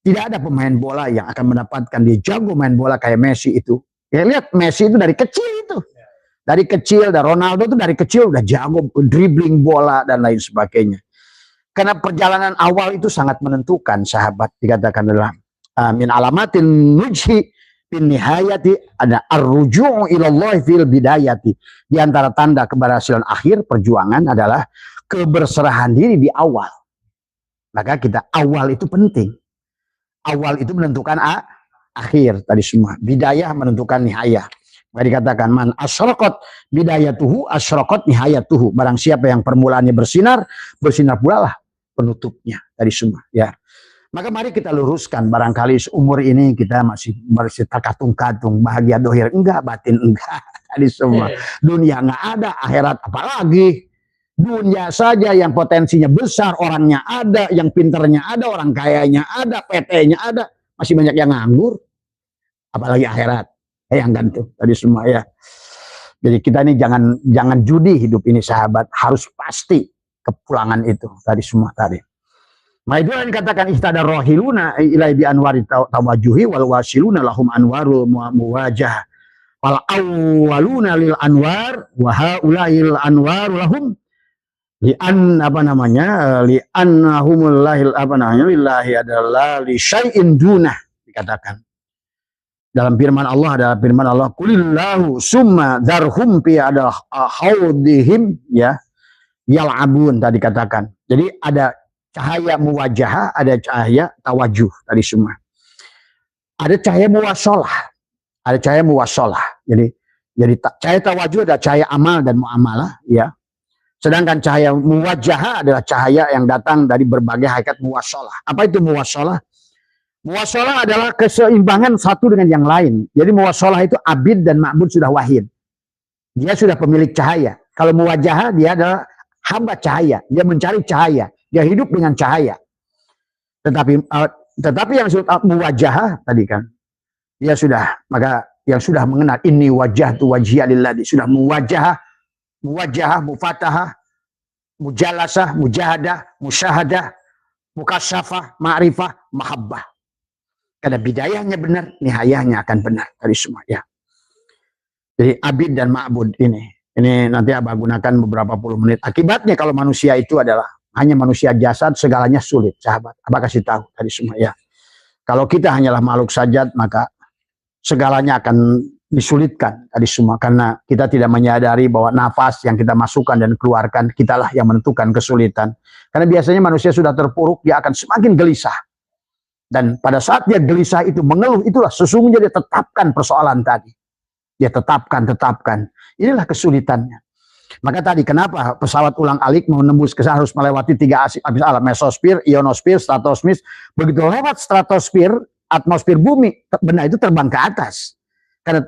Tidak ada pemain bola yang akan mendapatkan dia jago main bola kayak Messi itu. Ya, lihat Messi itu dari kecil itu. Dari kecil, dan Ronaldo itu dari kecil udah jago dribbling bola dan lain sebagainya. Karena perjalanan awal itu sangat menentukan sahabat. Dikatakan adalah min alamatin nujhi bin nihayati ada ar-ruju'u ilallah fil bidayati. Di antara tanda keberhasilan akhir perjuangan adalah keberserahan diri di awal. Maka kita awal itu penting. Awal itu menentukan akhir tadi semua. Bidayah menentukan nihayah. Maka dikatakan man asyraqat bidayatuhu asyraqat nihayatuhu. Barang siapa yang permulaannya bersinar, bersinar pula lah penutupnya tadi semua ya. Maka mari kita luruskan, barangkali seumur ini kita masih terkatung-katung, bahagia dohir enggak, batin enggak tadi semua. Dunia enggak ada, akhirat apalagi. Dunia saja yang potensinya besar, orangnya ada, yang pinternya ada, orang kayanya ada, PT-nya ada, masih banyak yang nganggur. Apalagi akhirat. Yang gantung tadi semua ya. Jadi kita ini jangan judi hidup ini sahabat, harus pasti kepulangan itu tadi semua tadi. Nah itu yang dikatakan istada rohiluna ilai bi anwari tawajuhi wal wasiluna lahum anwarul muwajah wal awwaluna lil anwar wa haulail anwar lahum li'an apa namanya li'annahumul lahil apa namanya lillahi adalah li syai'in dunah dikatakan dalam firman Allah kulillahu summa darhum fi ada haudihim ya yal'abun tadi katakan. Jadi ada cahaya muwajah, ada cahaya tawajuh tadi semua. Ada cahaya muwasalah. Jadi cahaya tawajuh ada cahaya amal dan muamalah ya. Sedangkan cahaya muwajah adalah cahaya yang datang dari berbagai hakikat muwasalah. Apa itu muwasalah? Muwasalah adalah keseimbangan satu dengan yang lain. Jadi muwasalah itu abid dan ma'bud sudah wahid. Dia sudah pemilik cahaya. Kalau muwajah dia adalah hamba cahaya. Dia mencari cahaya. Dia hidup dengan cahaya. Tetapi yang sudah muwajah tadi kan. Dia sudah, maka yang sudah mengenal ini wajah tu wajhiya lilladzi sudah muwajah, mufatahah, mujalasah, mujahadah, musyahadah, mukasyafah, ma'rifah, mahabbah. Karena bidayahnya benar, nihayahnya akan benar dari semua ya. Jadi abid dan ma'bud ini nanti Abah gunakan beberapa puluh menit. Akibatnya kalau manusia itu adalah hanya manusia jasad, segalanya sulit, sahabat. Abah kasih tahu dari semua ya. Kalau kita hanyalah makhluk sajad, maka segalanya akan disulitkan tadi semua. Karena kita tidak menyadari bahwa nafas yang kita masukkan dan keluarkan, kitalah yang menentukan kesulitan. Karena biasanya manusia sudah terpuruk, dia akan semakin gelisah. Dan pada saat dia gelisah itu mengeluh, itulah sesungguhnya dia tetapkan persoalan tadi. Dia tetapkan. Inilah kesulitannya. Maka tadi kenapa pesawat ulang-alik mau nembus ke sana harus melewati 3 alam, mesosfer, ionosfer, stratosfer. Begitu lewat stratosfer, atmosfer bumi, benda itu terbang ke atas. Karena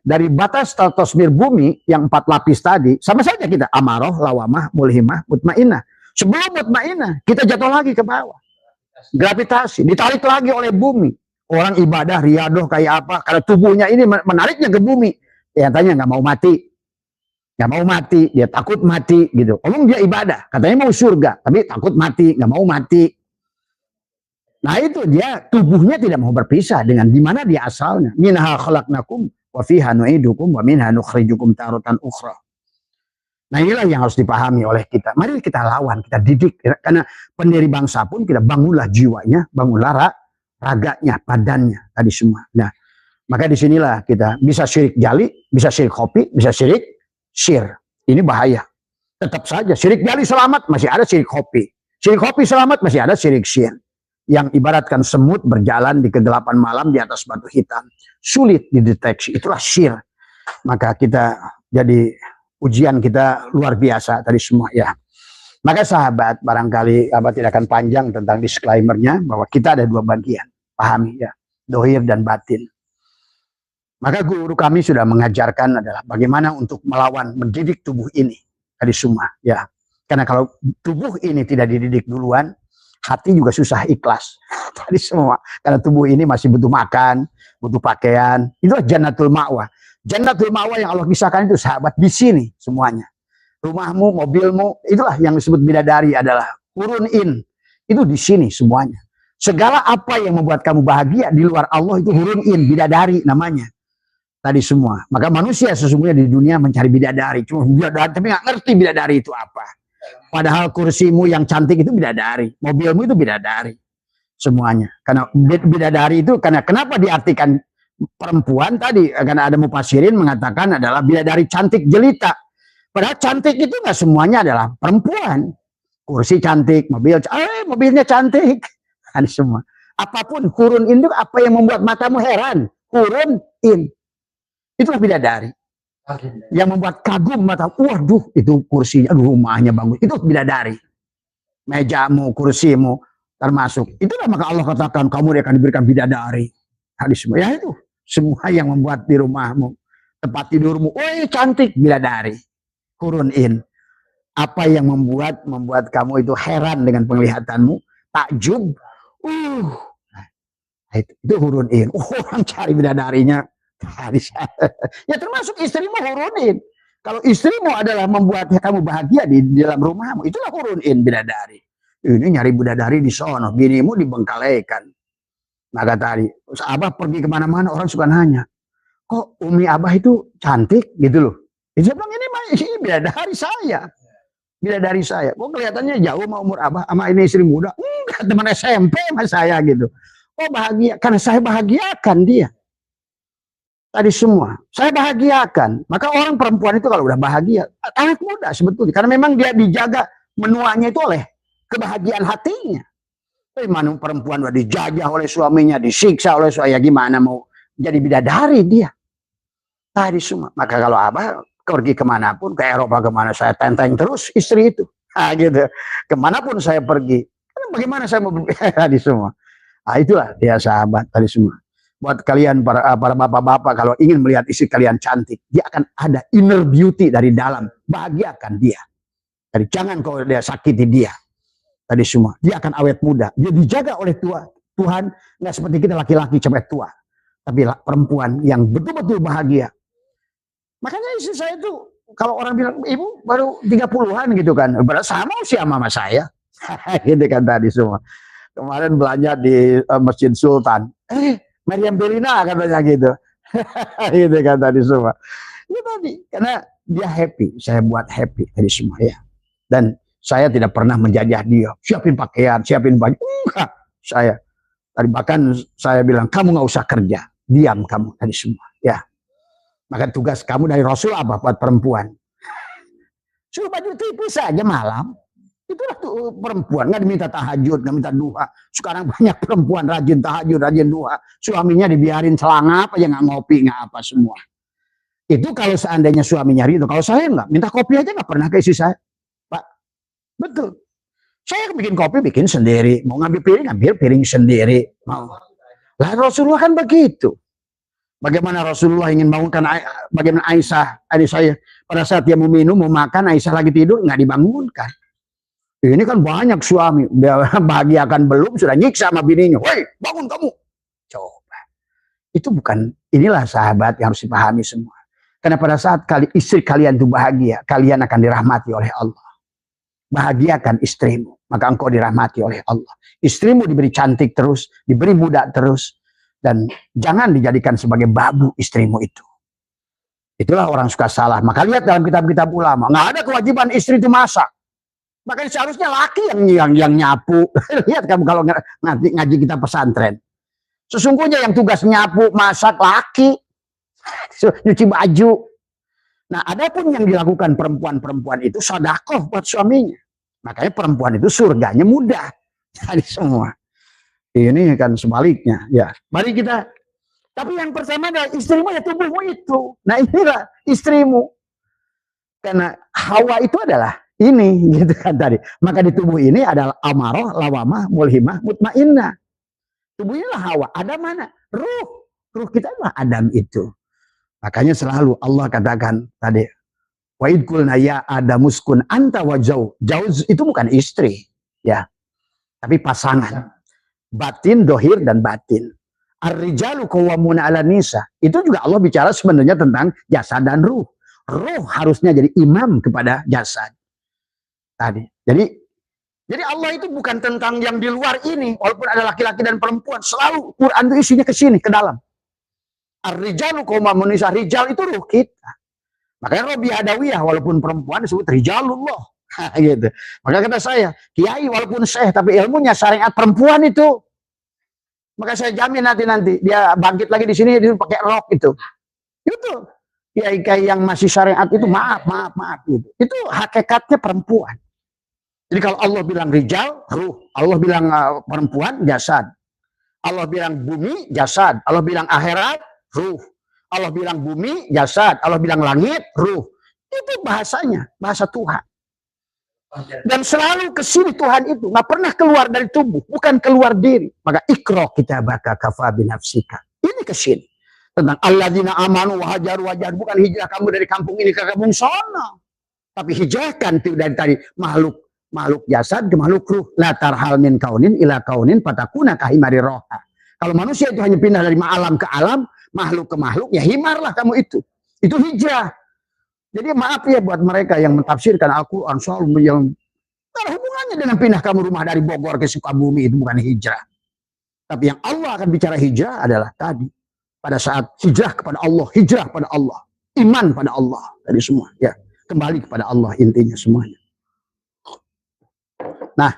dari batas stratosfer bumi yang 4 lapis tadi, sama saja kita amaroh, lawamah, mulhimah, mutmainah. Sebelum mutmainah, kita jatuh lagi ke bawah. Gravitasi, ditarik lagi oleh bumi. Orang ibadah, riadoh kayak apa, karena tubuhnya ini menariknya ke bumi. Ya tanya nggak mau mati. Nggak mau mati, dia takut mati gitu. Omong dia ibadah, katanya mau surga, tapi takut mati, nggak mau mati. Nah itu dia tubuhnya tidak mau berpisah dengan di mana dia asalnya. Minha khalaqnakum wa fiha nu'idukum wa minha nukhrijukum taratan ukhra. Nah inilah yang harus dipahami oleh kita. Mari kita lawan, kita didik. Karena pendiri bangsa pun kita bangunlah jiwanya, bangunlah raganya, badannya, tadi semua. Nah, maka disinilah kita bisa syirik jali, bisa syirik kopi, bisa syirik syir. Ini bahaya. Tetap saja, syirik jali selamat, masih ada syirik kopi. Syirik kopi selamat, masih ada syirik syir. Yang ibaratkan semut berjalan di kegelapan malam di atas batu hitam. Sulit dideteksi, itulah syir. Maka kita jadi ujian kita luar biasa tadi semua ya. Maka sahabat, barangkali Abah tidak akan panjang tentang disclaimer-nya bahwa kita ada 2 bagian. Pahami ya, dohir dan batin. Maka guru kami sudah mengajarkan adalah bagaimana untuk melawan, mendidik tubuh ini tadi semua ya. Karena kalau tubuh ini tidak dididik duluan, hati juga susah ikhlas tadi semua. Karena tubuh ini masih butuh makan, butuh pakaian. Itulah jannatul ma'wah. Jannatul ma'wah yang Allah kisahkan itu sahabat di sini semuanya. Rumahmu, mobilmu, itulah yang disebut bidadari adalah hurun in. Itu di sini semuanya. Segala apa yang membuat kamu bahagia di luar Allah itu hurun in, bidadari namanya. Tadi semua. Maka manusia sesungguhnya di dunia mencari bidadari. Cuma bidadari, tapi nggak ngerti bidadari itu apa. Padahal kursimu yang cantik itu bidadari. Mobilmu itu bidadari. Semuanya. Karena bidadari itu, karena kenapa diartikan perempuan tadi, karena ada mufasirin mengatakan adalah bidadari cantik jelita. Padahal cantik itu nggak semuanya adalah perempuan. Kursi cantik, mobilnya cantik. Ada semua. Apapun hurun in itu apa yang membuat matamu heran? Hurun in. Itulah bidadari. Yang membuat kagum mata. Waduh, itu kursinya, rumahnya bagus. Itu bidadari. Mejamu, kursimu termasuk. Itulah maka Allah katakan kamu akan diberikan bidadari. Hadis semua. Ya itu. Semua yang membuat di rumahmu, tempat tidurmu, cantik, bidadari. Hurun in. Apa yang membuat kamu itu heran dengan penglihatanmu, takjub, itu hurunin. Orang cari bidadarinya. Ya termasuk istrimu hurunin. Kalau istrimu adalah membuat kamu bahagia di dalam rumahmu, itulah hurunin bidadari. Ini nyari bidadari di sono, binimu dibengkalekan. Maka tadi, Abah pergi kemana-mana orang suka nanya, kok Umi Abah itu cantik gitu loh. Dia bilang ini bidadari saya. Bidadari saya. Kok kelihatannya jauh sama umur Abah sama ini istri muda. Enggak, teman SMP sama saya gitu. Oh bahagia, karena saya bahagiakan dia. Tadi semua, saya bahagiakan. Maka orang perempuan itu kalau udah bahagia, anak muda sebetulnya. Karena memang dia dijaga menuanya itu oleh kebahagiaan hatinya. Tapi mana perempuan udah dijajah oleh suaminya, disiksa oleh suaminya, gimana mau jadi bidadari dia. Tadi semua. Maka kalau Abah pergi kemanapun, ke Eropa kemana, saya tenteng terus istri itu. Nah, gitu. Kemanapun saya pergi, bagaimana saya mau tadi semua. Nah, itulah dia sahabat tadi semua. Buat kalian para bapak-bapak kalau ingin melihat istri kalian cantik, dia akan ada inner beauty dari dalam. Bahagiakan dia. Jadi jangan kalau dia sakiti dia. Tadi semua. Dia akan awet muda. Dia dijaga oleh Tuhan. Nggak seperti kita laki-laki sampai tua. Tapi perempuan yang betul-betul bahagia. Makanya istri saya itu, kalau orang bilang, ibu baru 30-an gitu kan. Berarti sama usia mama saya. Gitu kan tadi semua. Kemarin belanja di Masjid Sultan. Meriam Belina katanya gitu. Gitu kan tadi semua. Itu tadi, karena dia happy. Saya buat happy tadi semua ya. Dan saya tidak pernah menjajah dia. Siapin pakaian, siapin baju. Enggak. Saya. Tadi bahkan saya bilang, kamu nggak usah kerja. Diam kamu tadi semua. Ya. Maka tugas kamu dari Rasul apa buat perempuan? Suruh baju tipis saja malam. Itulah tuh perempuan, nggak diminta tahajud, nggak minta duha. Sekarang banyak perempuan rajin tahajud, rajin duha. Suaminya dibiarin selangap aja, nggak ngopi, nggak apa semua. Itu kalau seandainya suaminya itu. Kalau saya nggak, minta kopi aja nggak pernah ke istri saya. Pak, betul. Saya bikin kopi, bikin sendiri. Mau ngambil piring, ngambil piring sendiri. Mau. Lah Rasulullah kan begitu. Bagaimana Rasulullah ingin bangunkan, bagaimana Aisyah, adik saya, pada saat dia mau minum, mau makan, Aisyah lagi tidur, nggak dibangunkan. Ini kan banyak suami, bahagiakan belum, sudah nyiksa sama bininya. Woi, bangun kamu. Coba. Itu bukan, inilah sahabat yang harus dipahami semua. Karena pada saat istri kalian itu bahagia, kalian akan dirahmati oleh Allah. Bahagiakan istrimu, maka engkau dirahmati oleh Allah. Istrimu diberi cantik terus, diberi muda terus. Dan jangan dijadikan sebagai babu istrimu itu. Itulah orang suka salah. Maka lihat dalam kitab-kitab ulama, nggak ada kewajiban istri itu masak. Makanya seharusnya laki yang nyapu. Lihat kamu kalau ngaji kita pesantren. Sesungguhnya yang tugas nyapu, masak laki. Nyuci baju. Nah, adapun yang dilakukan perempuan-perempuan itu sedekah buat suaminya. Makanya perempuan itu surganya mudah. Jadi semua. Ini kan sebaliknya. Ya, mari kita. Tapi yang pertama adalah istrimu ya tubuhmu itu. Nah, inilah istrimu. Karena Hawa itu adalah ini gitu kan tadi. Maka di tubuh ini adalah amarah, lawamah, mulhimah, mutmainnah. Tubuh inilah Hawa. Ada mana? Ruh. Ruh kita adalah Adam itu. Makanya selalu Allah katakan tadi, wa id qulna ya adamuskun anta wa zauj. Zauj itu bukan istri, ya. Tapi pasangan. Batin, dohir, dan batin. Ar-rijalu qawwamuna 'alan nisa. Itu juga Allah bicara sebenarnya tentang jasad dan ruh. Ruh harusnya jadi imam kepada jasad. Tadi. Jadi Allah itu bukan tentang yang di luar ini, walaupun ada laki-laki dan perempuan, selalu Quran itu isinya ke sini, ke dalam. Ar-rijalu qawwamuna 'alan nisa. Rijal itu ruh kita. Makanya Robi Adawiyah walaupun perempuan disebut rijalullah. Gitu. Maka kata saya, kiai walaupun syekh tapi ilmunya syariat perempuan itu. Maka saya jamin nanti dia bangkit lagi di sini dia pakai rok itu. Itu kiai-kiai yang masih syariat itu maaf gitu. Itu hakikatnya perempuan. Jadi kalau Allah bilang rijal, ruh. Allah bilang perempuan, jasad. Allah bilang bumi, jasad. Allah bilang akhirat, ruh. Allah bilang bumi, jasad. Allah bilang langit, ruh. Itu bahasanya, bahasa Tuhan. Dan selalu ke sini Tuhan itu nggak pernah keluar dari tubuh, bukan keluar diri. Maka ikra kitabaka kafa binafsika. Ini ke sini tentang alladzina amanu wa hajaru bukan hijrah kamu dari kampung ini ke kampung sana. Tapi hijrahkan dari tadi makhluk jasad ke makhluk ruh. La tarhal min kaunin ila kaunin patakuna kahimari roha. Kalau manusia itu hanya pindah dari alam ke alam, makhluk ke makhluk, ya himarlah kamu itu. Itu hijrah. Jadi maaf ya buat mereka yang mentafsirkan Al-Quran soal yang ada hubungannya dengan pindah kamu rumah dari Bogor ke Sukabumi, itu bukan hijrah. Tapi yang Allah akan bicara hijrah adalah tadi. Pada saat hijrah kepada Allah, hijrah pada Allah. Iman pada Allah. Tadi semua. Ya, kembali kepada Allah intinya semuanya. Nah,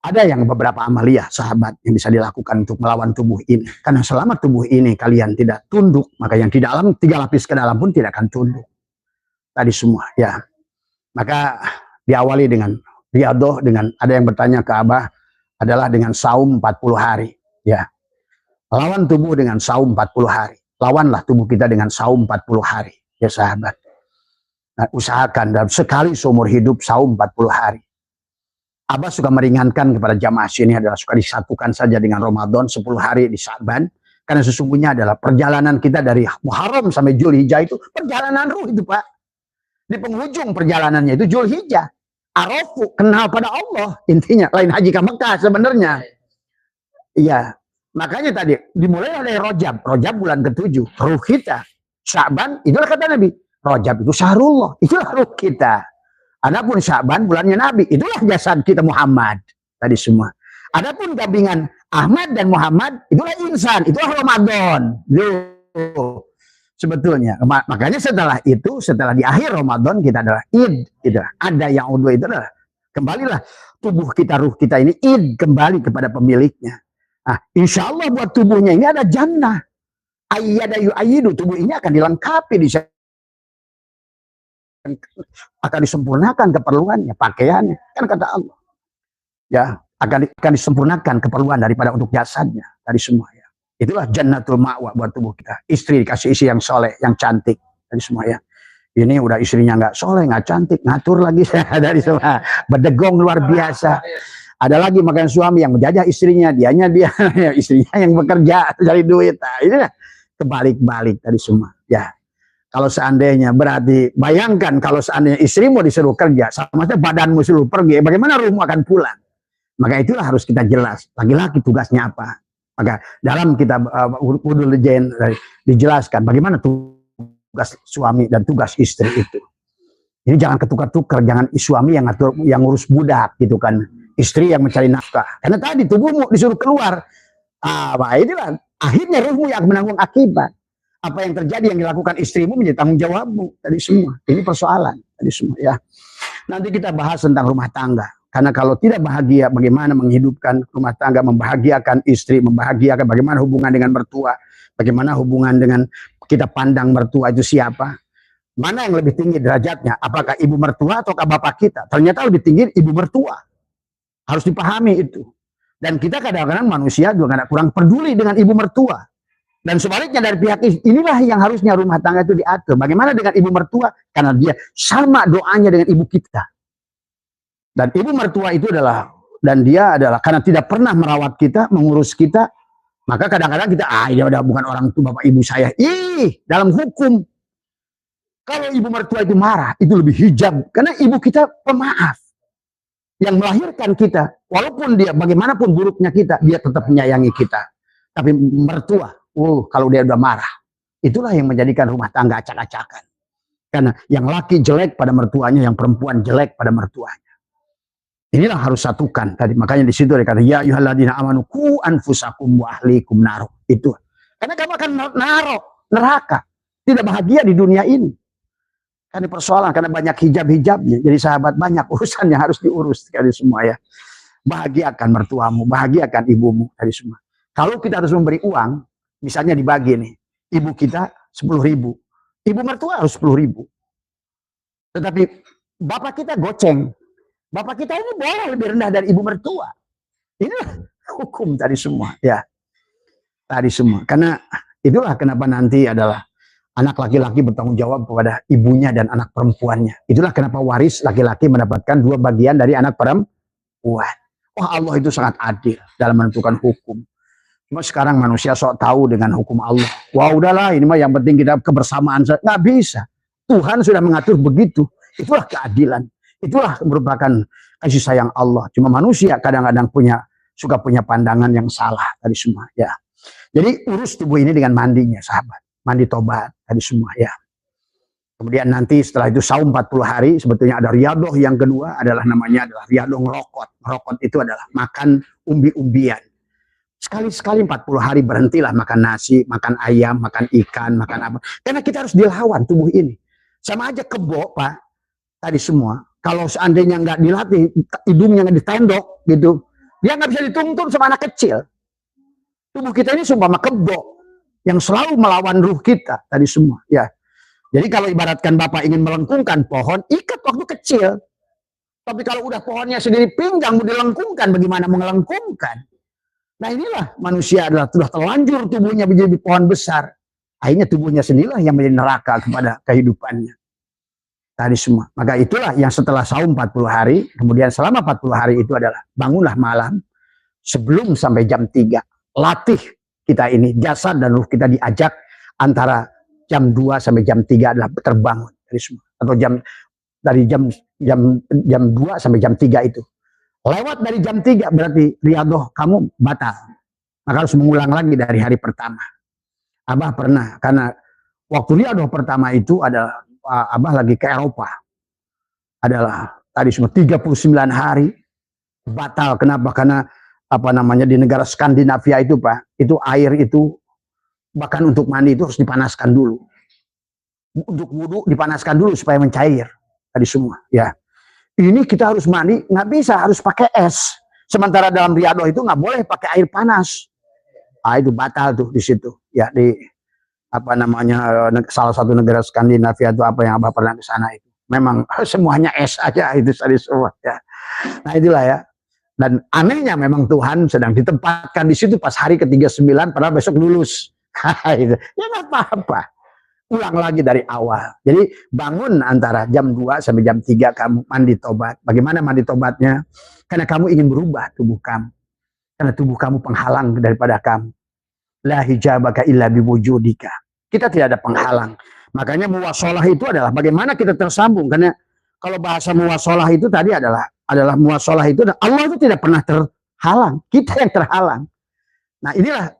ada yang beberapa amaliyah sahabat yang bisa dilakukan untuk melawan tubuh ini. Karena selama tubuh ini kalian tidak tunduk, maka yang di dalam 3 lapis ke dalam pun tidak akan tunduk. Tadi semua, ya. Maka diawali dengan riadoh, dengan ada yang bertanya ke Abah adalah dengan saum 40 hari, ya. Lawan tubuh dengan saum 40 hari. Lawanlah tubuh kita dengan saum 40 hari, ya sahabat. Nah, usahakan dalam sekali seumur hidup saum 40 hari. Abah suka meringankan kepada jamaah sini adalah suka disatukan saja dengan Ramadan 10 hari di Sa'ban. Karena sesungguhnya adalah perjalanan kita dari Muharram sampai Zulhijjah itu perjalanan ruh itu Pak. Di penghujung perjalanannya itu Zulhijjah. Arafu, kenal pada Allah. Intinya, lain haji ke Mekah sebenarnya. Iya, makanya tadi dimulai dari Rajab. Rajab bulan ke-7. Ruh kita. Sa'ban, itulah kata Nabi. Rajab itu syahrullah. Itulah ruh kita. Adapun Sa'ban bulannya Nabi, itulah jasad kita Muhammad. Tadi semua. Adapun gabingan Ahmad dan Muhammad, itulah insan, itulah Ramadan. Loh. Sebetulnya. Makanya setelah itu, setelah di akhir Ramadan kita adalah Id. Gitu. Ada yang udhu itu adalah kembalilah tubuh kita, ruh kita ini Id kembali kepada pemiliknya. Nah, insya Allah buat tubuhnya ini ada jannah. Ayyada yu'ayyidu, tubuh ini akan dilengkapi di akan disempurnakan keperluannya, pakaiannya, kan kata Allah. Ya, akan disempurnakan keperluan daripada untuk jasadnya, tadi semua ya. Itulah jannatul ma'wa buat tubuh kita. Istri dikasih istri yang soleh, yang cantik, tadi semua ya. Ini udah istrinya nggak soleh, nggak cantik, ngatur lagi dari semua, berdegong luar biasa. Ada lagi makan suami yang menjajah istrinya, dianya dia, istrinya yang bekerja cari duit. Nah, ini kebalik-balik tadi semua ya. Kalau seandainya berarti bayangkan kalau seandainya istrimu disuruh kerja, sama saja badanmu disuruh pergi, bagaimana ruhmu akan pulang? Maka itulah harus kita jelas. Laki-laki tugasnya apa? Maka dalam kitab Udul Jain dijelaskan bagaimana tugas suami dan tugas istri itu. Ini jangan ketukar-tukar, jangan suami yang ngatur, yang ngurus budak gitu kan, istri yang mencari nafkah. Karena tadi tubuhmu disuruh keluar. Inilah akhirnya ruhmu yang menanggung akibat. Apa yang terjadi yang dilakukan istrimu menjadi tanggung jawabmu. Tadi semua. Ini persoalan. Tadi semua ya. Nanti kita bahas tentang rumah tangga. Karena kalau tidak bahagia, bagaimana menghidupkan rumah tangga, membahagiakan istri, membahagiakan bagaimana hubungan dengan mertua, bagaimana hubungan dengan kita pandang mertua itu siapa. Mana yang lebih tinggi derajatnya? Apakah ibu mertua atau bapak kita? Ternyata lebih tinggi ibu mertua. Harus dipahami itu. Dan kita kadang-kadang manusia juga kurang peduli dengan ibu mertua. Dan sebaliknya dari pihak inilah yang harusnya rumah tangga itu diatur. Bagaimana dengan ibu mertua? Karena dia sama doanya dengan ibu kita. Dan ibu mertua itu adalah, dan dia adalah karena tidak pernah merawat kita, mengurus kita, maka kadang-kadang kita, dia udah bukan orang tua bapak ibu saya. Dalam hukum, kalau ibu mertua itu marah, itu lebih hijab. Karena ibu kita pemaaf. Yang melahirkan kita, walaupun dia bagaimanapun buruknya kita, dia tetap menyayangi kita. Tapi mertua, kalau dia udah marah, itulah yang menjadikan rumah tangga acak-acakan. Karena yang laki jelek pada mertuanya, yang perempuan jelek pada mertuanya. Inilah harus satukan tadi. Makanya di situ dikata ya ayyuhalladzina amanu qu anfusakum wa ahlikum nar. Itu. Karena kamu akan neraka. Tidak bahagia di dunia ini. Karena persoalan karena banyak hijab-hijabnya. Jadi sahabat banyak urusan yang harus diurus tadi semua ya. Bahagiakan mertuamu, bahagiakan ibumu tadi semua. Kalau kita harus memberi uang, misalnya dibagi nih, ibu kita 10.000, ibu mertua harus 10.000. Tetapi bapak kita goceng, bapak kita ini boleh lebih rendah dari ibu mertua. Inilah hukum tadi semua, ya. Tadi semua, karena itulah kenapa nanti adalah anak laki-laki bertanggung jawab kepada ibunya dan anak perempuannya. Itulah kenapa waris laki-laki mendapatkan 2 bagian dari anak perempuan. Wah, Allah itu sangat adil dalam menentukan hukum. Cuma sekarang manusia sok tahu dengan hukum Allah. Wah udahlah ini mah yang penting kita kebersamaan. Nggak bisa. Tuhan sudah mengatur begitu. Itulah keadilan. Itulah merupakan kasih sayang Allah. Cuma manusia kadang-kadang suka punya pandangan yang salah tadi semua ya. Jadi urus tubuh ini dengan mandinya sahabat. Mandi tobat tadi semua ya. Kemudian nanti setelah itu saum 40 hari, sebetulnya ada riadoh yang kedua adalah namanya adalah riadoh ngerokot. Ngerokot itu adalah makan umbi-umbian. Sekali-sekali 40 hari berhentilah makan nasi, makan ayam, makan ikan, makan apa. Karena kita harus dilawan tubuh ini. Sama aja kebo, Pak, tadi semua. Kalau seandainya nggak dilatih, hidungnya nggak ditendok gitu, dia nggak bisa dituntun sama anak kecil. Tubuh kita ini seumpama kebo yang selalu melawan ruh kita tadi semua. Ya. Jadi kalau ibaratkan Bapak ingin melengkungkan pohon, ikat waktu kecil. Tapi kalau udah pohonnya sendiri pinggang, mau dilengkungkan, bagaimana mengelengkungkan? Nah inilah manusia adalah sudah terlanjur tubuhnya menjadi pohon besar. Akhirnya tubuhnya sendirilah yang menjadi neraka kepada kehidupannya. Tadi semua. Maka itulah yang setelah saum 40 hari, kemudian selama 40 hari itu adalah bangunlah malam sebelum sampai jam 3. Latih kita ini, jasad dan ruh kita diajak antara jam 2 sampai jam 3 adalah terbangun dari semua. Atau dari jam 2 sampai jam 3 itu. Lewat dari jam 3 berarti riadoh kamu batal. Maka harus mengulang lagi dari hari pertama. Abah pernah, karena waktu riadoh pertama itu adalah Abah lagi ke Eropa. Adalah tadi semua 39 hari batal. Kenapa? Karena apa namanya di negara Skandinavia itu Pak, itu air itu bahkan untuk mandi itu harus dipanaskan dulu. Untuk wudhu dipanaskan dulu supaya mencair. Tadi semua. Ya. Ini kita harus mandi, nggak bisa, harus pakai es. Sementara dalam riadoh itu nggak boleh pakai air panas. Itu batal tuh di situ. Ya, di apa namanya salah satu negara Skandinavia itu apa yang Abah pernah ke sana itu. Memang semuanya es aja itu tadi semua. Ya. Nah itulah ya. Dan anehnya memang Tuhan sedang ditempatkan di situ pas hari ke-39 padahal besok lulus. Ya nggak apa-apa. Ulang lagi dari awal. Jadi bangun antara jam 2 sampai jam 3 kamu mandi tobat. Bagaimana mandi tobatnya? Karena kamu ingin berubah tubuh kamu. Karena tubuh kamu penghalang daripada kamu. La hijabaka illa biwujudika. Kita tidak ada penghalang. Makanya muwasalah itu adalah bagaimana kita tersambung. Karena kalau bahasa muwasalah itu tadi adalah muwasalah itu Allah itu tidak pernah terhalang. Kita yang terhalang. Nah inilah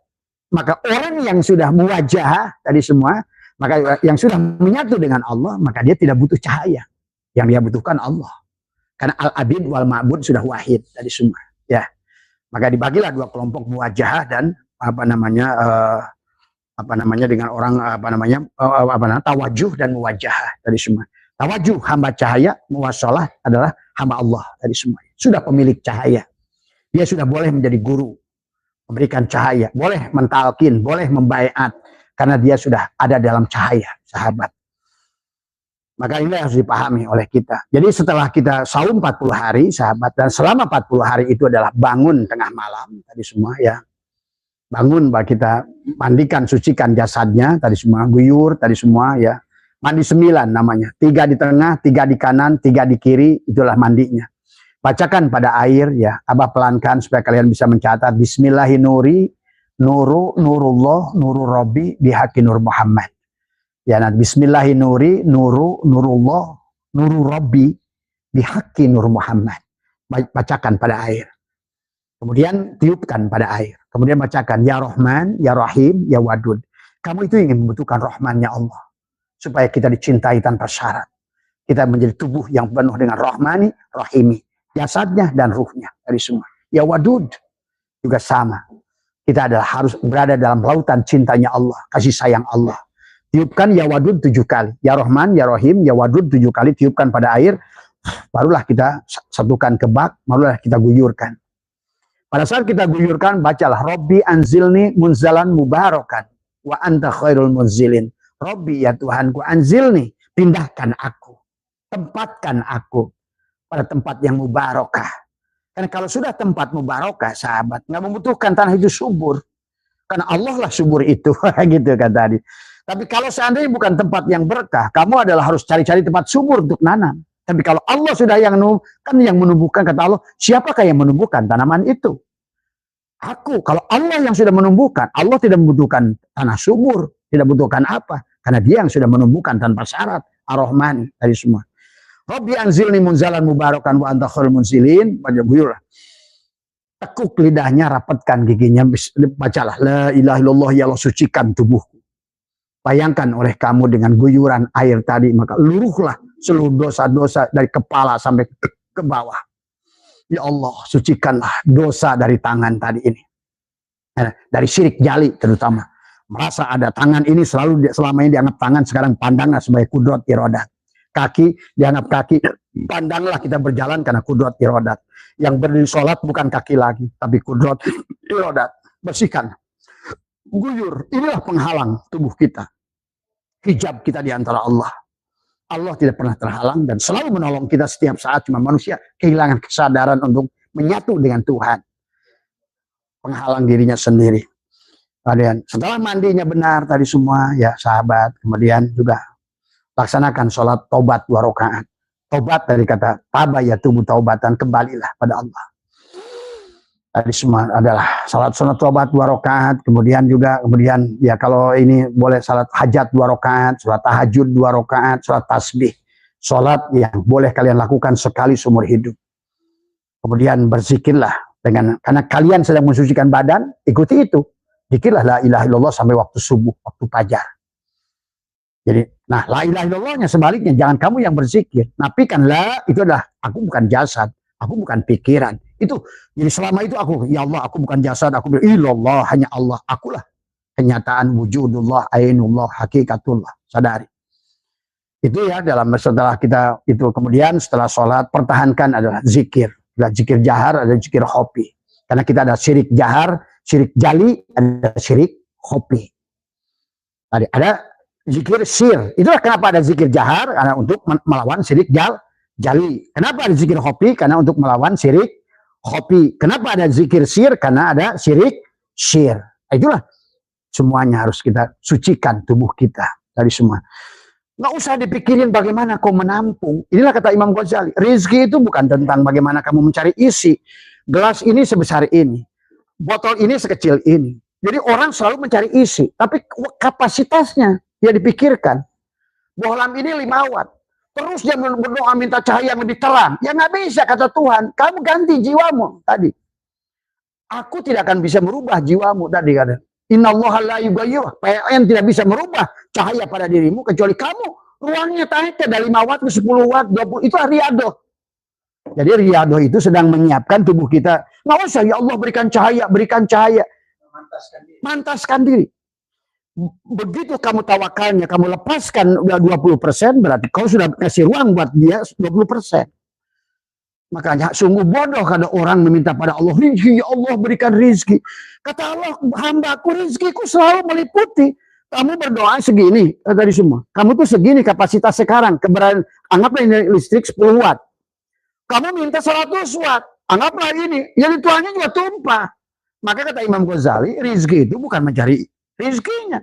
maka orang yang sudah muwajah tadi semua, maka yang sudah menyatu dengan Allah, maka dia tidak butuh cahaya. Yang dia butuhkan Allah. Karena al-abid wal ma'bud sudah wahid tadi semua. Ya. Maka dibagilah dua kelompok muwajah dan apa namanya dengan orang tawajuh dan muwajah tadi semua. Tawajuh hamba cahaya, muwasalah adalah hamba Allah tadi semua. Sudah pemilik cahaya. Dia sudah boleh menjadi guru, memberikan cahaya, boleh mentalkin, boleh membaiat karena dia sudah ada dalam cahaya, sahabat. Maka ini harus dipahami oleh kita. Jadi setelah kita saum 40 hari, sahabat, dan selama 40 hari itu adalah bangun tengah malam tadi semua ya. Bangun, kita mandikan, sucikan jasadnya tadi semua, guyur tadi semua ya. Mandi 9 namanya. 3 di tengah, 3 di kanan, 3 di kiri, itulah mandinya. Bacakan pada air ya. Abah pelankan supaya kalian bisa mencatat. Bismillahirrahmanirrahim. Nurullah, nuru Rabbi, bihaqi nur Muhammad. Ya, nah, Bismillahirrahmanirrahim. Nurullah, nuru Rabbi, bihaqi nur Muhammad. Bacakan pada air. Kemudian tiupkan pada air. Kemudian bacakan, Ya Rahman, Ya Rahim, Ya Wadud. Kamu itu ingin membutuhkan Rahmannya Allah. Supaya kita dicintai tanpa syarat. Kita menjadi tubuh yang penuh dengan Rahmani, Rahimi. Jasadnya dan ruhnya. Dari semua. Ya Wadud. Juga sama. Kita adalah harus berada dalam lautan cintanya Allah. Kasih sayang Allah. Tiupkan Ya Wadud 7 kali. Ya Rahman, Ya Rahim, Ya Wadud 7 kali. Tiupkan pada air. Barulah kita satukan ke bak. Barulah kita guyurkan. Pada saat kita guyurkan, bacalah Robbi anzilni munzalan mubarakan wa anta khairul munzilin. Robbi ya Tuhanku anzilni, pindahkan aku, tempatkan aku pada tempat yang mubarakah. Karena kalau sudah tempat mubarakah, sahabat, nggak membutuhkan tanah itu subur. Karena Allah lah subur itu, gitu kan tadi. Tapi kalau seandainya bukan tempat yang berkah, kamu adalah harus cari-cari tempat subur untuk nanam. Tapi kalau Allah sudah yang menumbuhkan, kata Allah, siapakah yang menumbuhkan tanaman itu? Aku. Kalau Allah yang sudah menumbuhkan, Allah tidak membutuhkan tanah subur, tidak membutuhkan apa? Karena dia yang sudah menumbuhkan tanpa syarat. Ar-Rahman dari semua. Rabbi anzilni munzalan mubarakan wa anta khairul munzilin. Tekuk lidahnya, rapatkan giginya, bacalah la ilaha illallah, ya Allah sucikan tubuhku. Bayangkan oleh kamu dengan guyuran air tadi, maka luruhlah seluruh dosa-dosa dari kepala sampai ke bawah. Ya Allah, sucikanlah dosa dari tangan tadi ini. Dari syirik jali terutama. Merasa ada tangan ini selama ini dianggap tangan, sekarang pandanglah sebagai kudrat iradat. Kaki dianggap kaki, pandanglah kita berjalan karena kudrat iradat. Yang berdiri sholat bukan kaki lagi, tapi kudrat iradat. Bersihkan. Guyur, inilah penghalang tubuh kita. Hijab kita di antara Allah. Allah tidak pernah terhalang dan selalu menolong kita setiap saat. Cuma manusia kehilangan kesadaran untuk menyatu dengan Tuhan. Penghalang dirinya sendiri. Kemudian setelah mandinya benar tadi semua, ya sahabat, kemudian juga laksanakan sholat taubat 2 rakaat. Taubat dari kata taba ya tubuh taubatan, kembalilah pada Allah. Tadi semua adalah salat taubat 2 rakaat, kemudian ya kalau ini boleh salat hajat 2 rakaat, salat tahajud 2 rakaat, salat tasbih. Salat yang boleh kalian lakukan sekali seumur hidup. Kemudian berzikirlah karena kalian sedang mensucikan badan, ikuti itu. Zikirlah la ilaha illallah sampai waktu subuh, waktu fajar. Jadi, nah la ilaha illallahnya sebaliknya, jangan kamu yang berzikir. Nafikan la itu adalah aku bukan jasad, aku bukan pikiran. Itu jadi selama itu aku, ya Allah, aku bukan jasad, aku illallah, hanya Allah, akulah kenyataan wujudullah, ainullah, hakikatullah, sadari. Itu ya setelah kita itu, kemudian setelah sholat pertahankan adalah zikir. Ada zikir jahar, ada zikir khofi. Karena kita ada syirik jahar, syirik jali, ada syirik khofi. Ada zikir sir. Itulah kenapa ada zikir jahar, karena untuk melawan syirik jali. Kenapa ada zikir khofi? Karena untuk melawan syirik khofi. Kenapa ada zikir sir? Karena ada syirik syir. Itulah semuanya harus kita sucikan tubuh kita dari semua. Nggak usah dipikirin bagaimana kau menampung. Inilah kata Imam Ghazali. Rizki itu bukan tentang bagaimana kamu mencari isi. Gelas ini sebesar ini. Botol ini sekecil ini. Jadi orang selalu mencari isi. Tapi kapasitasnya ya dipikirkan. Bohlam ini 5 watt. Terus dia berdoa minta cahaya yang lebih terang. Ya nggak bisa kata Tuhan. Kamu ganti jiwamu tadi. Aku tidak akan bisa merubah jiwamu tadi kata. Innallaha la yughayyiru. PLN tidak bisa merubah cahaya pada dirimu kecuali kamu ruangnya tarik dari 5 watt ke 10 watt, 20. Itu riadoh. Jadi riadoh itu sedang menyiapkan tubuh kita. Nggak usah ya Allah berikan cahaya, berikan cahaya. Mantaskan diri. Begitu kamu tawakalnya, kamu lepaskan udah 20%, berarti kau sudah kasih ruang buat dia 20%. Makanya sungguh bodoh kalau orang meminta pada Allah, rizki, ya Allah berikan rizki. Kata Allah, hambaku rizkiku selalu meliputi. Kamu berdoa segini, tadi semua. Kamu tuh segini kapasitas sekarang. Anggaplah ini listrik 10 watt. Kamu minta 100 watt. Anggaplah ini. Yang tuannya juga tumpah. Maka kata Imam Ghazali, rizki itu bukan mencari rizkinya.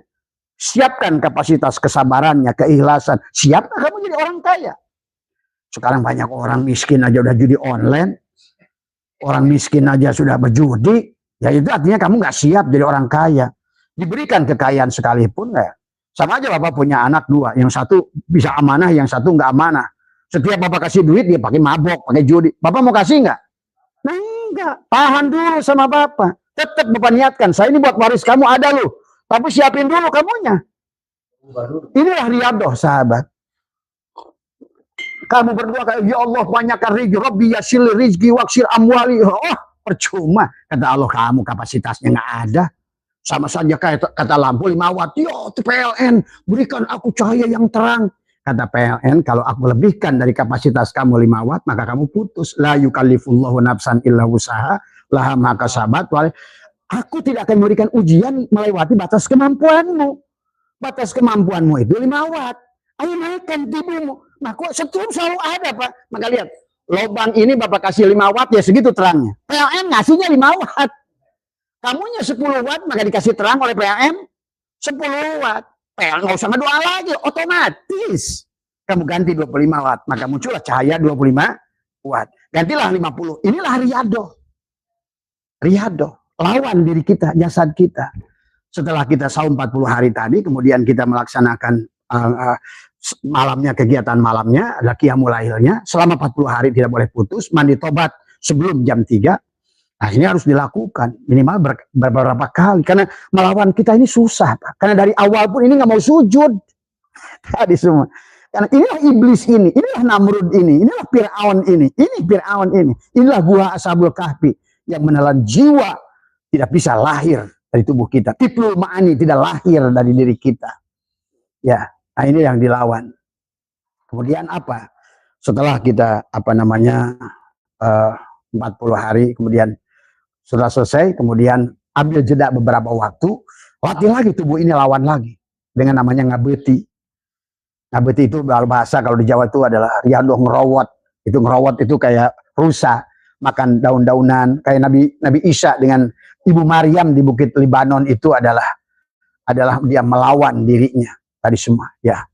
Siapkan kapasitas kesabarannya, keikhlasan. Siapkan kamu jadi orang kaya. Sekarang banyak orang miskin aja udah judi online. Orang miskin aja sudah berjudi. Ya itu artinya kamu nggak siap jadi orang kaya. Diberikan kekayaan sekalipun nggak. Sama aja Bapak punya anak 2. Yang satu bisa amanah, yang satu nggak amanah. Setiap Bapak kasih duit dia pakai mabok, pakai judi. Bapak mau kasih nggak? Nah enggak. Tahan dulu sama Bapak. Tetap Bapak niatkan. Saya ini buat waris kamu ada loh. Tapi siapin dulu kamunya. Inilah riadoh sahabat. Kamu berdoa kayak ya Allah banyakkan rezeki, Rabbi yasil rizki waksir amwali. Oh, percuma. Kata Allah kamu kapasitasnya nggak ada. Sama saja kayak kata lampu 5 watt. Yo, PLN berikan aku cahaya yang terang. Kata PLN kalau aku lebihkan dari kapasitas kamu 5 watt maka kamu putus. La yukallifullahu nafsan illa wusaha laha ma kasabat. Aku tidak akan memberikan ujian melewati batas kemampuanmu. Batas kemampuanmu itu 5 watt. Ayo naikkan tubuhmu. Nah, kok setrum selalu ada, Pak. Maka lihat, lubang ini Bapak kasih 5 watt, ya segitu terangnya. PLN ngasihnya 5 watt. Kamunya 10 watt, maka dikasih terang oleh PLN 10 watt. PLN nggak usah ngedoa lagi, otomatis. Kamu ganti 25 watt, maka muncullah cahaya 25 watt. Gantilah 50. Inilah riadoh. Riadoh. Lawan diri kita, jasad kita. Setelah kita saum 40 hari tadi, kemudian kita melaksanakan malamnya kegiatan malamnya, ada qiyamul lailnya, selama 40 hari tidak boleh putus, mandi tobat sebelum jam 3. Nah ini harus dilakukan minimal beberapa kali, karena melawan kita ini susah, Pak. Karena dari awal pun ini nggak mau sujud tadi semua. Karena inilah iblis ini, inilah Namrud ini, inilah Fir'aun ini, inilah buah Ashabul Kahfi yang menelan jiwa tidak bisa lahir dari tubuh kita. Tiflul ma'ani tidak lahir dari diri kita. Ya, nah ini yang dilawan. Kemudian apa? Setelah kita 40 hari kemudian sudah selesai, kemudian ambil jeda beberapa waktu, latih lagi tubuh ini, lawan lagi dengan namanya ngabeti. Ngabeti itu bahasa kalau di Jawa itu adalah riadoh, ngerowot. Itu ngerowot itu kayak rusa, makan daun-daunan. Kayak Nabi Isa dengan Ibu Maryam di Bukit Libanon itu adalah dia melawan dirinya tadi semua. Ya,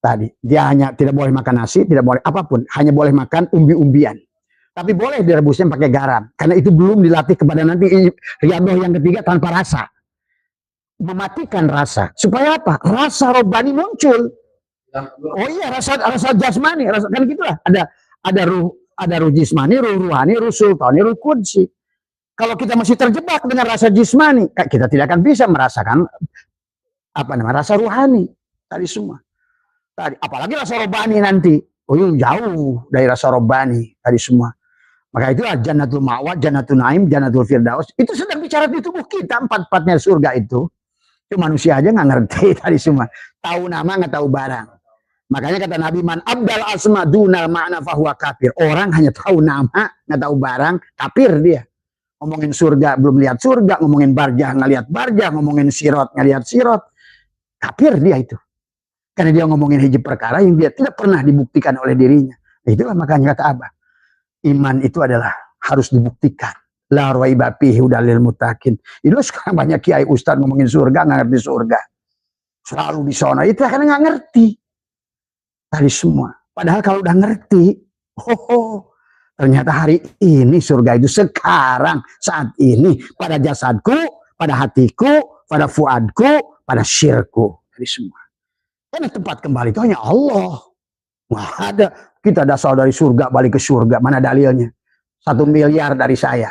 tadi dia hanya tidak boleh makan nasi, tidak boleh apapun, hanya boleh makan umbi-umbian. Tapi boleh direbusnya pakai garam, karena itu belum dilatih kepada nanti riadoh yang ketiga tanpa rasa. Mematikan rasa. Supaya apa? Rasa robbani muncul. Oh iya, rasa jasmani, kan gitulah. Ada ruh jismani, ruh ruhani, ruh sultani, ruh qudsi. Kalau kita masih terjebak dengan rasa jismani, kita tidak akan bisa merasakan rasa ruhani tadi semua. Tadi apalagi rasa robbani nanti. Oh iya, jauh dari rasa robbani tadi semua. Maka itulah Jannatul Ma'wa, Jannatul Naim, Jannatul Firdaus. Itu sedang bicara di tubuh kita, 4-4-nya surga itu. Itu manusia aja nggak ngerti tadi semua. Tahu nama nggak tahu barang. Makanya kata Nabi, man abdal asma dunal ma'na fahuwa kafir. Orang hanya tahu nama, nggak tahu barang, kafir dia. Ngomongin surga belum lihat surga, ngomongin barjah nggak lihat barjah, ngomongin sirot nggak lihat sirot. Kafir dia itu. Karena dia ngomongin hiji perkara yang dia tidak pernah dibuktikan oleh dirinya. Itulah makanya kata Abah, iman itu adalah harus dibuktikan. La raiba fihi hudalil muttaqin. Itu sekarang banyak kiai ustaz ngomongin surga nggak ngerti surga. Selalu di sana itu karena nggak ngerti. Tadi semua. Padahal kalau udah ngerti, ternyata hari ini surga itu sekarang saat ini pada jasadku, pada hatiku, pada fuadku, pada syirku. Tadi semua. Karena tempat kembali itu hanya Allah. Wah ada. Kita dasar dari surga balik ke surga. Mana dalilnya? 1 miliar dari saya.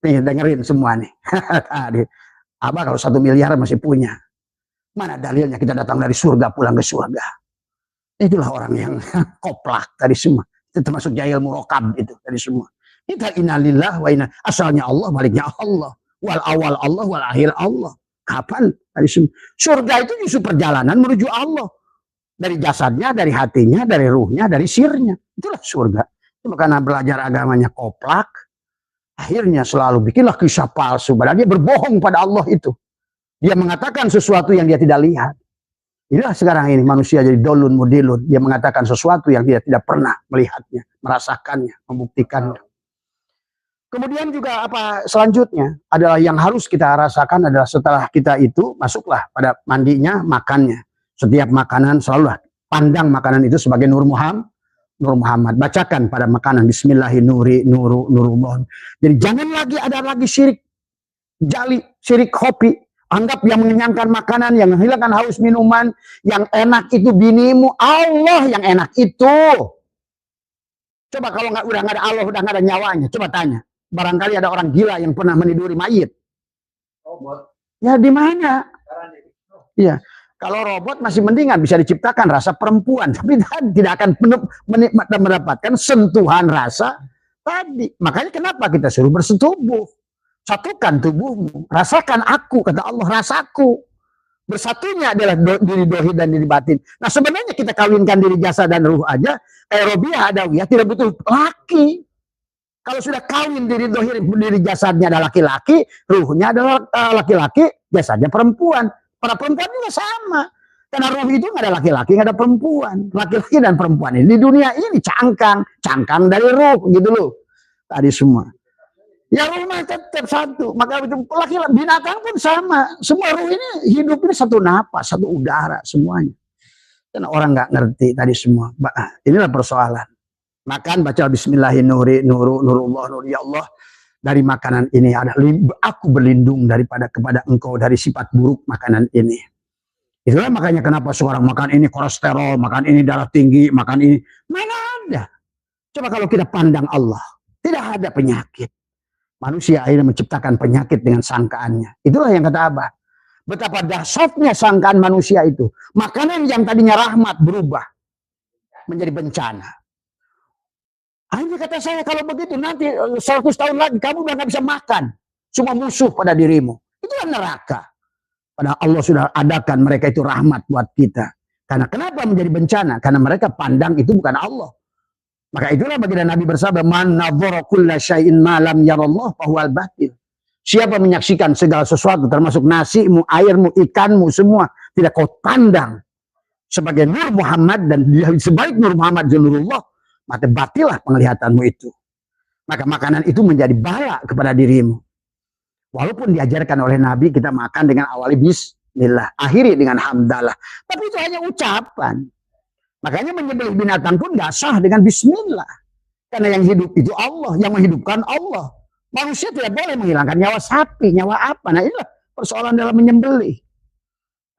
Nih dengerin semua nih. Abah kalau 1 miliar masih punya. Mana dalilnya kita datang dari surga pulang ke surga? Itulah orang yang koplak tadi semua. Itu termasuk jahil murokab itu tadi semua. Kita innalillah wa inna. Asalnya Allah, baliknya Allah. Wal awal Allah, wal akhir Allah. Kapan? Tadi semua. Surga itu justru perjalanan menuju Allah. Dari jasadnya, dari hatinya, dari ruhnya, dari sirnya. Itulah surga. Itu karena belajar agamanya koplak, akhirnya selalu bikinlah kisah palsu. Padahal dia berbohong pada Allah itu. Dia mengatakan sesuatu yang dia tidak lihat. Inilah sekarang ini manusia jadi dolun mudilun. Dia mengatakan sesuatu yang dia tidak pernah melihatnya, merasakannya, membuktikannya. Kemudian juga apa selanjutnya adalah yang harus kita rasakan adalah setelah kita itu masuklah pada mandinya, makannya. Setiap makanan selalu pandang makanan itu sebagai Nur Muhammad. Bacakan pada makanan Bismillahirrahmanirrahim. Jadi jangan lagi ada lagi syirik jali, syirik kopi. Anggap yang mengenyangkan makanan, yang menghilangkan haus minuman, yang enak itu binimu, Allah yang enak itu. Coba kalau udah nggak ada Allah, udah nggak ada nyawanya, coba tanya. Barangkali ada orang gila yang pernah meniduri mayit. Ya di mana? Iya. Kalau robot masih mendingan bisa diciptakan rasa perempuan, tapi tidak akan mendapatkan sentuhan rasa tadi. Makanya kenapa kita suruh bersetubuh? Satukan tubuhmu, rasakan aku, kata Allah, rasaku. Bersatunya adalah diri dohir dan diri batin. Nah sebenarnya kita kawinkan diri jasad dan ruh aja, kayak Robiah Adawiyah tidak butuh laki. Kalau sudah kawin diri dohir, diri jasadnya adalah laki-laki, ruhnya adalah laki-laki, jasadnya perempuan. Para perempuan juga sama. Karena ruh itu nggak ada laki-laki, nggak ada perempuan. Laki-laki dan perempuan ini di dunia ini cangkang dari ruh gitu loh. Tadi semua. Ya rumah tetap satu. Maka itu laki-laki binatang pun sama. Semua ruh ini hidup ini satu napas, satu udara semuanya. Karena orang nggak ngerti tadi semua. Inilah persoalan. Makan baca Bismillahirrahmanirrahim, nurullah, nur ya Allah. Dari makanan ini ada aku berlindung kepada engkau dari sifat buruk makanan ini. Itulah makanya kenapa seorang makan ini kolesterol, makan ini darah tinggi, makan ini. Mana ada. Coba kalau kita pandang Allah, tidak ada penyakit. Manusia akhirnya menciptakan penyakit dengan sangkaannya. Itulah yang kata Abah. Betapa dahsyatnya sangkaan manusia itu. Makanan yang tadinya rahmat berubah menjadi bencana. Akhirnya kata saya, kalau begitu nanti 100 tahun lagi kamu udah gak bisa makan. Semua musuh pada dirimu. Itulah neraka. Padahal Allah sudah adakan mereka itu rahmat buat kita. Karena kenapa menjadi bencana? Karena mereka pandang itu bukan Allah. Maka itulah baginda Nabi bersabda, man nadhara kulla syai'in ma lam yarallah fahuwal batil. Siapa menyaksikan segala sesuatu termasuk nasimu, airmu, ikanmu semua tidak kau pandang sebagai Nur Muhammad dan dia sebaik Nur Muhammad Jalurullah, maka batilah penglihatanmu itu. Maka makanan itu menjadi bala kepada dirimu. Walaupun diajarkan oleh Nabi kita makan dengan awali bismillah, akhiri dengan hamdalah. Tapi itu hanya ucapan. Makanya menyembelih binatang pun gak sah dengan bismillah. Karena yang hidup itu Allah, yang menghidupkan Allah. Manusia tidak boleh menghilangkan nyawa sapi, nyawa apa. Nah inilah persoalan dalam menyembelih.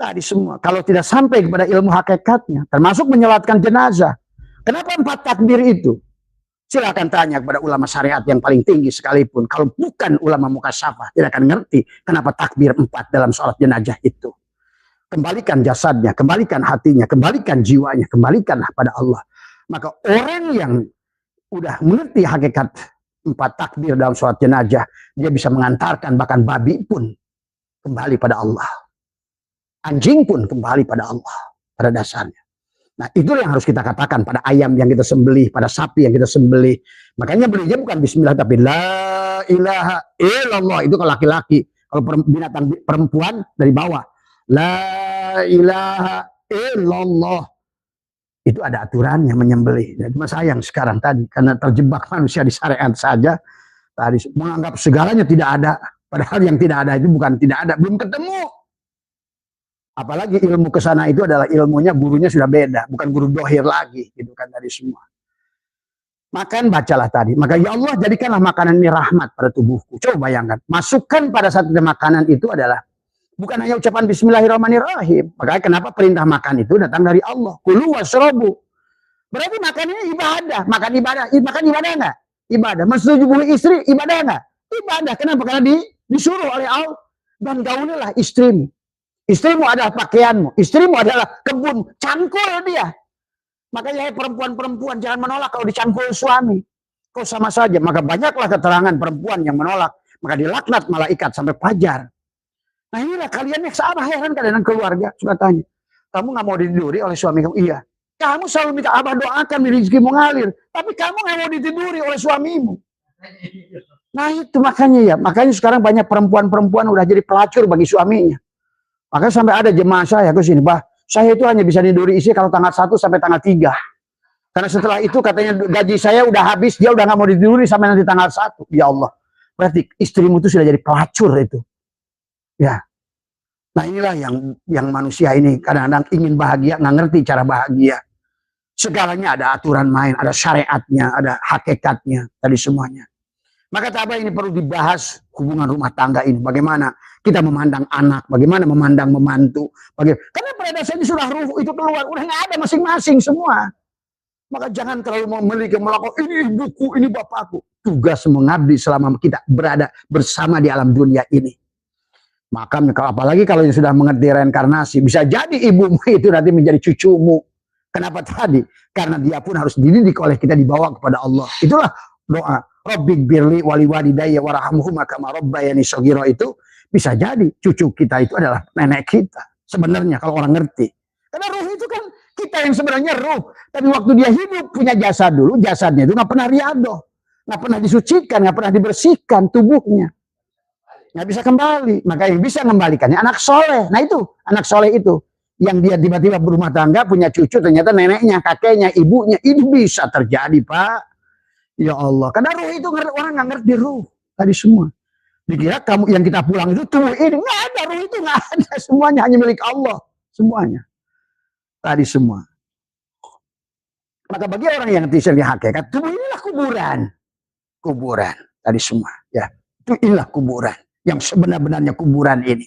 Tadi semua, kalau tidak sampai kepada ilmu hakikatnya, termasuk menyolatkan jenazah. Kenapa 4 takbir itu? Silakan tanya kepada ulama syariat yang paling tinggi sekalipun. Kalau bukan ulama mukasyafah, tidak akan ngerti kenapa takbir 4 dalam sholat jenazah itu. Kembalikan jasadnya, kembalikan hatinya, kembalikan jiwanya, kembalikanlah pada Allah. Maka orang yang udah mengerti hakikat 4 takbir dalam sholat jenazah, dia bisa mengantarkan bahkan babi pun kembali pada Allah. Anjing pun kembali pada Allah pada dasarnya. Nah itulah yang harus kita katakan pada ayam yang kita sembelih, pada sapi yang kita sembelih. Makanya belinya bukan bismillah tapi la ilaha illallah. Itu kalau laki-laki. Kalau binatang perempuan dari bawah. La ilaha illallah. Itu ada aturannya menyembelih. Cuma sayang sekarang tadi karena terjebak manusia di syariat saja. Tadi menganggap segalanya tidak ada. Padahal yang tidak ada itu bukan tidak ada. Belum ketemu. Apalagi ilmu kesana itu adalah ilmunya gurunya sudah beda, bukan guru dohir lagi, gitu kan dari semua. Makan bacalah tadi, maka ya Allah jadikanlah makanan ini rahmat pada tubuhku. Coba bayangkan, masukkan pada saat makanan itu adalah bukan hanya ucapan Bismillahirrahmanirrahim. Makanya kenapa perintah makan itu datang dari Allah. Kulu wasrobu. Berarti makan ini ibadah, makan ibadah nggak? Ibadah. Mensetujuhi istri ibadah nggak? Ibadah. Kenapa? Karena disuruh oleh Allah dan gaulilah istrimu. Istrimu adalah pakaianmu, istrimu adalah kebun, cangkul dia. Makanya perempuan-perempuan jangan menolak kalau dicangkul suami. Kau sama saja, maka banyaklah keterangan perempuan yang menolak. Maka dilaknat malaikat sampai fajar. Nah inilah kalian yang sahabat heran kadang keluarga. Suka tanya, kamu gak mau ditiduri oleh suami kamu? Iya. Kamu selalu minta Abah doakan rezekimu ngalir. Tapi kamu gak mau ditiduri oleh suamimu. Nah itu makanya ya. Makanya sekarang banyak perempuan-perempuan udah jadi pelacur bagi suaminya. Maka sampai ada jemaah saya ke sini, bah, saya itu hanya bisa niduri istri kalau tanggal 1 sampai tanggal 3. Karena setelah itu katanya gaji saya udah habis, dia udah nggak mau ditiduri sampai nanti tanggal 1. Ya Allah, berarti istrimu itu sudah jadi pelacur itu. Ya. Nah inilah yang manusia ini kadang-kadang ingin bahagia, nggak ngerti cara bahagia. Segalanya ada aturan main, ada syariatnya, ada hakikatnya, tadi semuanya. Maka Abah ini perlu dibahas hubungan rumah tangga ini. Bagaimana kita memandang anak, bagaimana memandang membantu. Karena pada dasarnya sudah ruh itu keluar, udah nggak ada masing-masing semua. Maka jangan terlalu memiliki melakukan ini ibuku, ini bapakku. Tugas mengabdi selama kita berada bersama di alam dunia ini. Maka apalagi kalau yang sudah mengerti reinkarnasi, bisa jadi ibumu itu nanti menjadi cucumu. Kenapa tadi? Karena dia pun harus dididik oleh kita dibawa kepada Allah. Itulah doa. Rabbik birli wali walidayya warhamhuma kama rabbayani shaghira itu bisa jadi cucu kita itu adalah nenek kita. Sebenarnya kalau orang ngerti. Karena ruh itu kan kita yang sebenarnya ruh. Tapi waktu dia hidup punya jasad dulu, jasadnya itu nggak pernah riadoh. Nggak pernah disucikan, nggak pernah dibersihkan tubuhnya. Nggak bisa kembali. Maka yang bisa mengembalikannya anak soleh. Nah itu, anak soleh itu. Yang dia tiba-tiba berumah tangga, punya cucu, ternyata neneknya, kakeknya, ibunya. Ini bisa terjadi, Pak. Ya Allah, karena ruh itu orang nggak ngerti ruh tadi semua. Dikira kamu yang kita pulang itu tubuh ini nggak ada, ruh itu nggak ada, semuanya hanya milik Allah, semuanya tadi semua. Maka bagi orang yang tidak hakikat, tubuh inilah kuburan tadi semua. Ya, itu inilah kuburan yang sebenar-benarnya kuburan ini,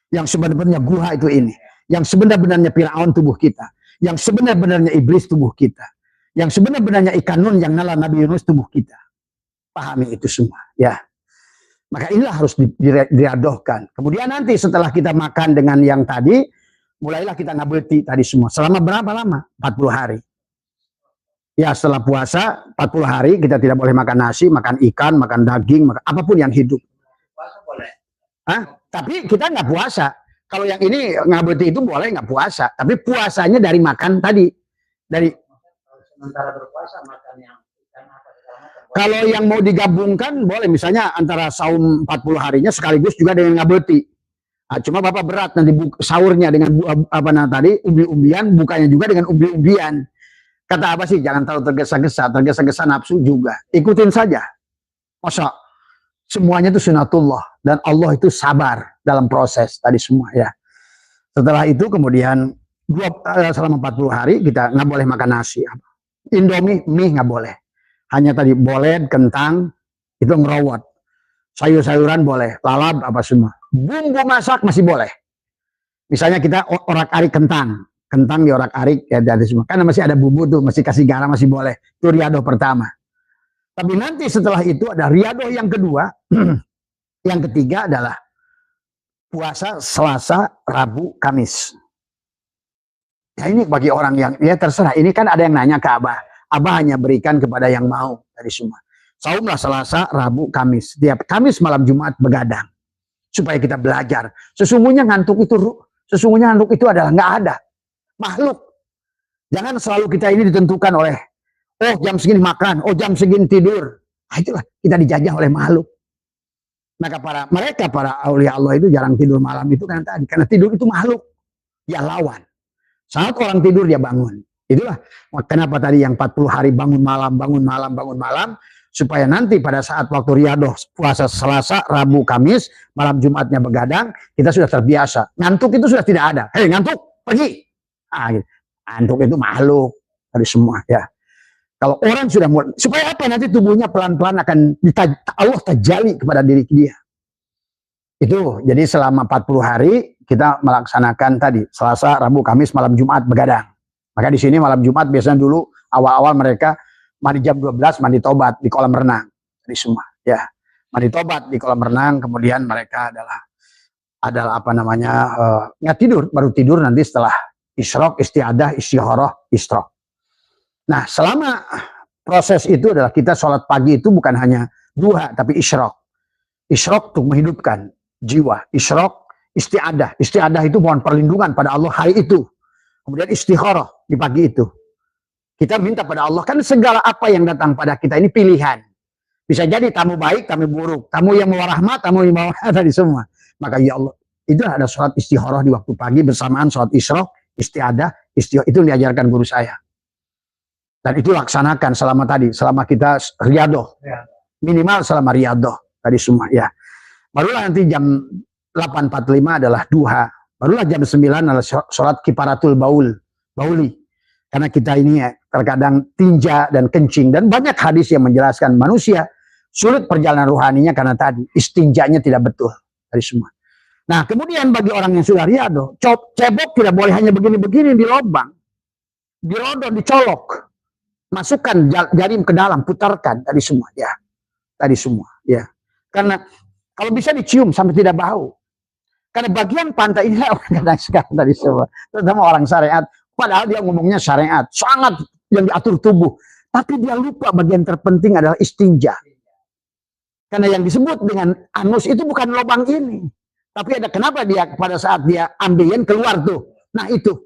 yang sebenarnya gua itu ini. Yang sebenar-benarnya Fir'aun tubuh kita. Yang sebenar-benarnya iblis tubuh kita. Yang sebenar-benarnya ikan nun yang nala Nabi Yunus tubuh kita. Pahami itu semua. Ya. Maka inilah harus diriadohkan. Kemudian nanti setelah kita makan dengan yang tadi, mulailah kita ngabeti tadi semua. Selama berapa lama? 40 hari. Ya, setelah puasa 40 hari kita tidak boleh makan nasi, makan ikan, makan daging, makan apapun yang hidup. Puasa boleh. Hah? Tapi kita nggak puasa. Kalau yang ini ngabeti itu boleh nggak puasa. Tapi puasanya dari makan tadi. Dari sementara berpuasa makan yang ikan apa? Kalau yang mau digabungkan boleh, misalnya antara saum 40 harinya sekaligus juga dengan ngabeti. Nah, cuma Bapak berat nanti sahurnya dengan apa tadi umbi-umbian, bukanya juga dengan umbi-umbian. Kata apa sih? Jangan terlalu tergesa-gesa nafsu juga. Ikutin saja. Masa semuanya itu sunatullah dan Allah itu sabar dalam proses tadi semua ya. Setelah itu kemudian selama 40 hari kita nggak boleh makan nasi. Indomie, mie nggak boleh. Hanya tadi boleh kentang itu ngerawat. Sayur-sayuran boleh, lalap apa semua. Bumbu masak masih boleh. Misalnya kita orak-arik kentang diorak-arik ya dari semua. Karena masih ada bumbu tuh, masih kasih garam masih boleh. Itu riadoh pertama. Tapi nanti setelah itu ada riadoh yang kedua. Yang ketiga adalah puasa Selasa, Rabu, Kamis. Ya ini bagi orang yang ya terserah. Ini kan ada yang nanya ke Abah. Abah hanya berikan kepada yang mau dari semua. Saumlah Selasa, Rabu, Kamis. Setiap Kamis malam Jumat begadang. Supaya kita belajar. Sesungguhnya ngantuk itu adalah nggak ada. Makhluk. Jangan selalu kita ini ditentukan oleh jam segini makan, jam segini tidur. Nah, itulah kita dijajah oleh makhluk. Maka para aulia Allah itu jarang tidur malam itu karena tidur itu makhluk. Dia lawan. Saat orang tidur dia bangun. Itulah kenapa tadi yang 40 hari bangun malam supaya nanti pada saat waktu riadoh puasa Selasa, Rabu, Kamis, malam Jumatnya begadang, kita sudah terbiasa. Ngantuk itu sudah tidak ada. Hei ngantuk, pergi. Gitu. Ngantuk itu makhluk dari semua ya. Kalau orang sudah mulai, supaya apa nanti tubuhnya pelan-pelan akan Allah terjali kepada diri dia. Itu jadi selama 40 hari kita melaksanakan tadi Selasa, Rabu, Kamis, malam Jumat begadang. Maka di sini malam Jumat biasanya dulu awal-awal mereka mandi jam 12 mandi tobat di kolam renang dari semua ya. Mandi tobat di kolam renang, kemudian mereka adalah apa namanya nggak baru tidur nanti setelah isyraq, istiadah, istikharah, isyraq. Nah, selama proses itu adalah kita sholat pagi itu bukan hanya duha tapi isyraq. Isyraq untuk menghidupkan jiwa. Isyraq, istiadah. Istiadah itu mohon perlindungan pada Allah hari itu. Kemudian istikharah di pagi itu. Kita minta pada Allah, kan segala apa yang datang pada kita ini pilihan. Bisa jadi tamu baik, tamu buruk. Tamu yang mau rahmat, tamu yang mau tadi semua. Maka ya Allah, itu ada sholat istikharah di waktu pagi bersamaan sholat isyraq, istiadah, istikharah. Itu diajarkan guru saya. Dan itu laksanakan selama kita riadoh. Minimal selama riadoh tadi semua ya. Barulah nanti jam 8.45 adalah duha. Barulah jam 9 adalah sholat kifaratul bauli. Karena kita ini ya, terkadang tinja dan kencing. Dan banyak hadis yang menjelaskan manusia sulit perjalanan rohaninya karena tadi istinjanya tidak betul dari semua. Nah kemudian bagi orang yang sudah riadoh, cebok tidak boleh hanya begini-begini di lubang. Dirodon, dicolok. Masukkan jarim ke dalam, putarkan tadi semua ya. Tadi semua ya. Karena kalau bisa dicium sampai tidak bau. Karena bagian pantai ini kadang sekarang tadi semua. Terutama orang syariat. Padahal dia ngomongnya syariat. Sangat yang diatur tubuh. Tapi dia lupa bagian terpenting adalah istinja. Karena yang disebut dengan anus itu bukan lubang ini. Tapi ada kenapa dia pada saat dia ambilin keluar tuh. Nah itu.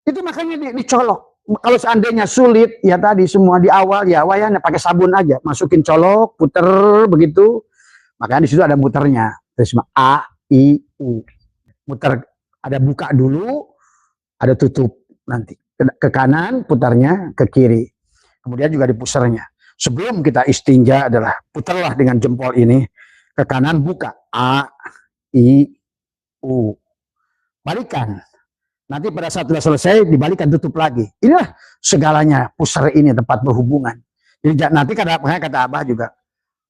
Itu makanya dicolok. Kalau seandainya sulit, ya tadi semua di awal ya wayahnya pakai sabun aja. Masukin colok, puter begitu. Makanya di situ ada muternya. Terus A, I, U. Muter, ada buka dulu, ada tutup nanti. Ke kanan, putarnya ke kiri. Kemudian juga di pusernya. Sebelum kita istinja adalah putarlah dengan jempol ini. Ke kanan buka. A, I, U. Balikan. Nanti pada saat sudah selesai dibalikan tutup lagi. Inilah segalanya pusar ini tempat berhubungan. Jadi nanti kata Abah juga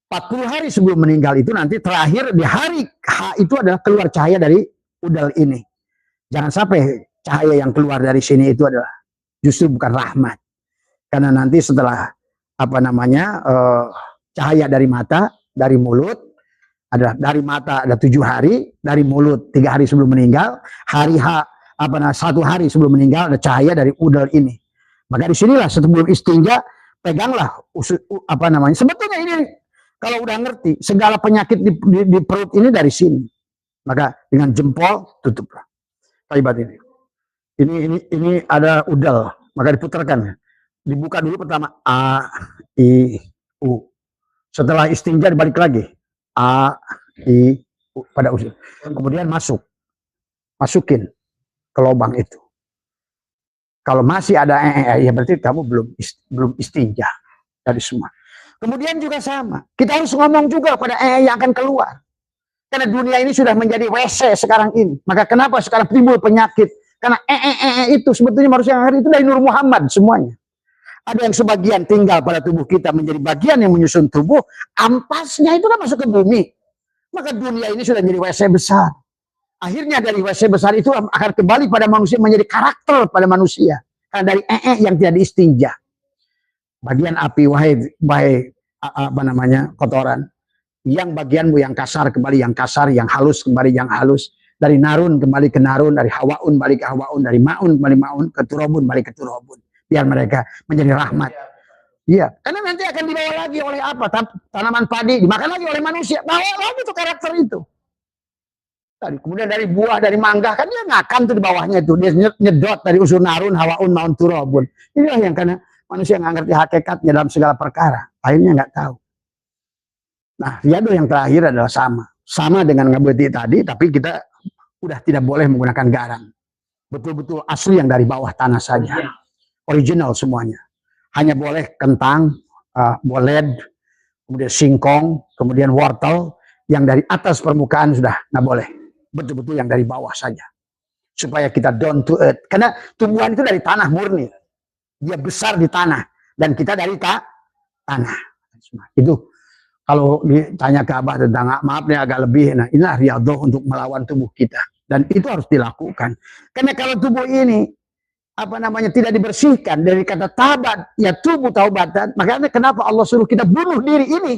40 hari sebelum meninggal itu nanti terakhir di hari H itu adalah keluar cahaya dari udal ini. Jangan sampai cahaya yang keluar dari sini itu adalah justru bukan rahmat. Karena nanti setelah apa namanya cahaya dari mata, dari mulut, adalah dari mata ada 7 hari, dari mulut 3 hari sebelum meninggal, hari satu hari sebelum meninggal ada cahaya dari udel ini. Maka disinilah sebelum istinja peganglah sebetulnya ini kalau udah ngerti segala penyakit di perut ini dari sini, maka dengan jempol tutuplah taibat ini. Ini ada udel, maka diputarkan, dibuka dulu pertama A I U, setelah istinja dibalik lagi A I U pada usul, kemudian masukin ke lubang itu. Kalau masih ada ya berarti kamu belum istinja dari semua. Kemudian juga sama, kita harus ngomong juga pada yang akan keluar. Karena dunia ini sudah menjadi WC sekarang ini. Maka kenapa sekarang timbul penyakit? Karena itu sebetulnya manusia yang hari itu dari Nur Muhammad semuanya. Ada yang sebagian tinggal pada tubuh kita menjadi bagian yang menyusun tubuh, ampasnya itu kan masuk ke bumi. Maka dunia ini sudah menjadi WC besar. Akhirnya dari WC besar itu akan kembali pada manusia, menjadi karakter pada manusia. Karena dari yang tidak diistinja. Bagian api wahai kotoran. Yang bagianmu yang kasar kembali yang kasar, yang halus kembali yang halus. Dari narun kembali ke narun, dari hawaun balik ke hawaun, dari maun kembali maun, ke turobun balik ke turobun. Biar mereka menjadi rahmat. Iya, karena nanti akan dibawa lagi oleh apa? Tanaman padi dimakan lagi oleh manusia. Bawa lagi tuh karakter itu. Kemudian dari buah, dari mangga, kan dia ngakan tuh di bawahnya itu. Dia nyedot dari unsur narun, hawaun, maun, turobun. Inilah yang karena manusia nggak ngerti hakikatnya dalam segala perkara. Akhirnya nggak tahu. Nah, riado yang terakhir adalah sama dengan ngabeti tadi, tapi kita udah tidak boleh menggunakan garam. Betul-betul asli yang dari bawah tanah saja, original semuanya. Hanya boleh kentang, boled, kemudian singkong, kemudian wortel, yang dari atas permukaan sudah nggak boleh. Betul-betul yang dari bawah saja, supaya kita down to earth. Karena tumbuhan itu dari tanah murni, dia besar di tanah, dan kita dari tanah. Itu kalau ditanya ke Abah tentang maaf nih agak lebih, nah inilah riyadhah untuk melawan tubuh kita, dan itu harus dilakukan. Karena kalau tubuh ini tidak dibersihkan dari kata tabat, ya tubuh taubatan, makanya kenapa Allah suruh kita bunuh diri ini.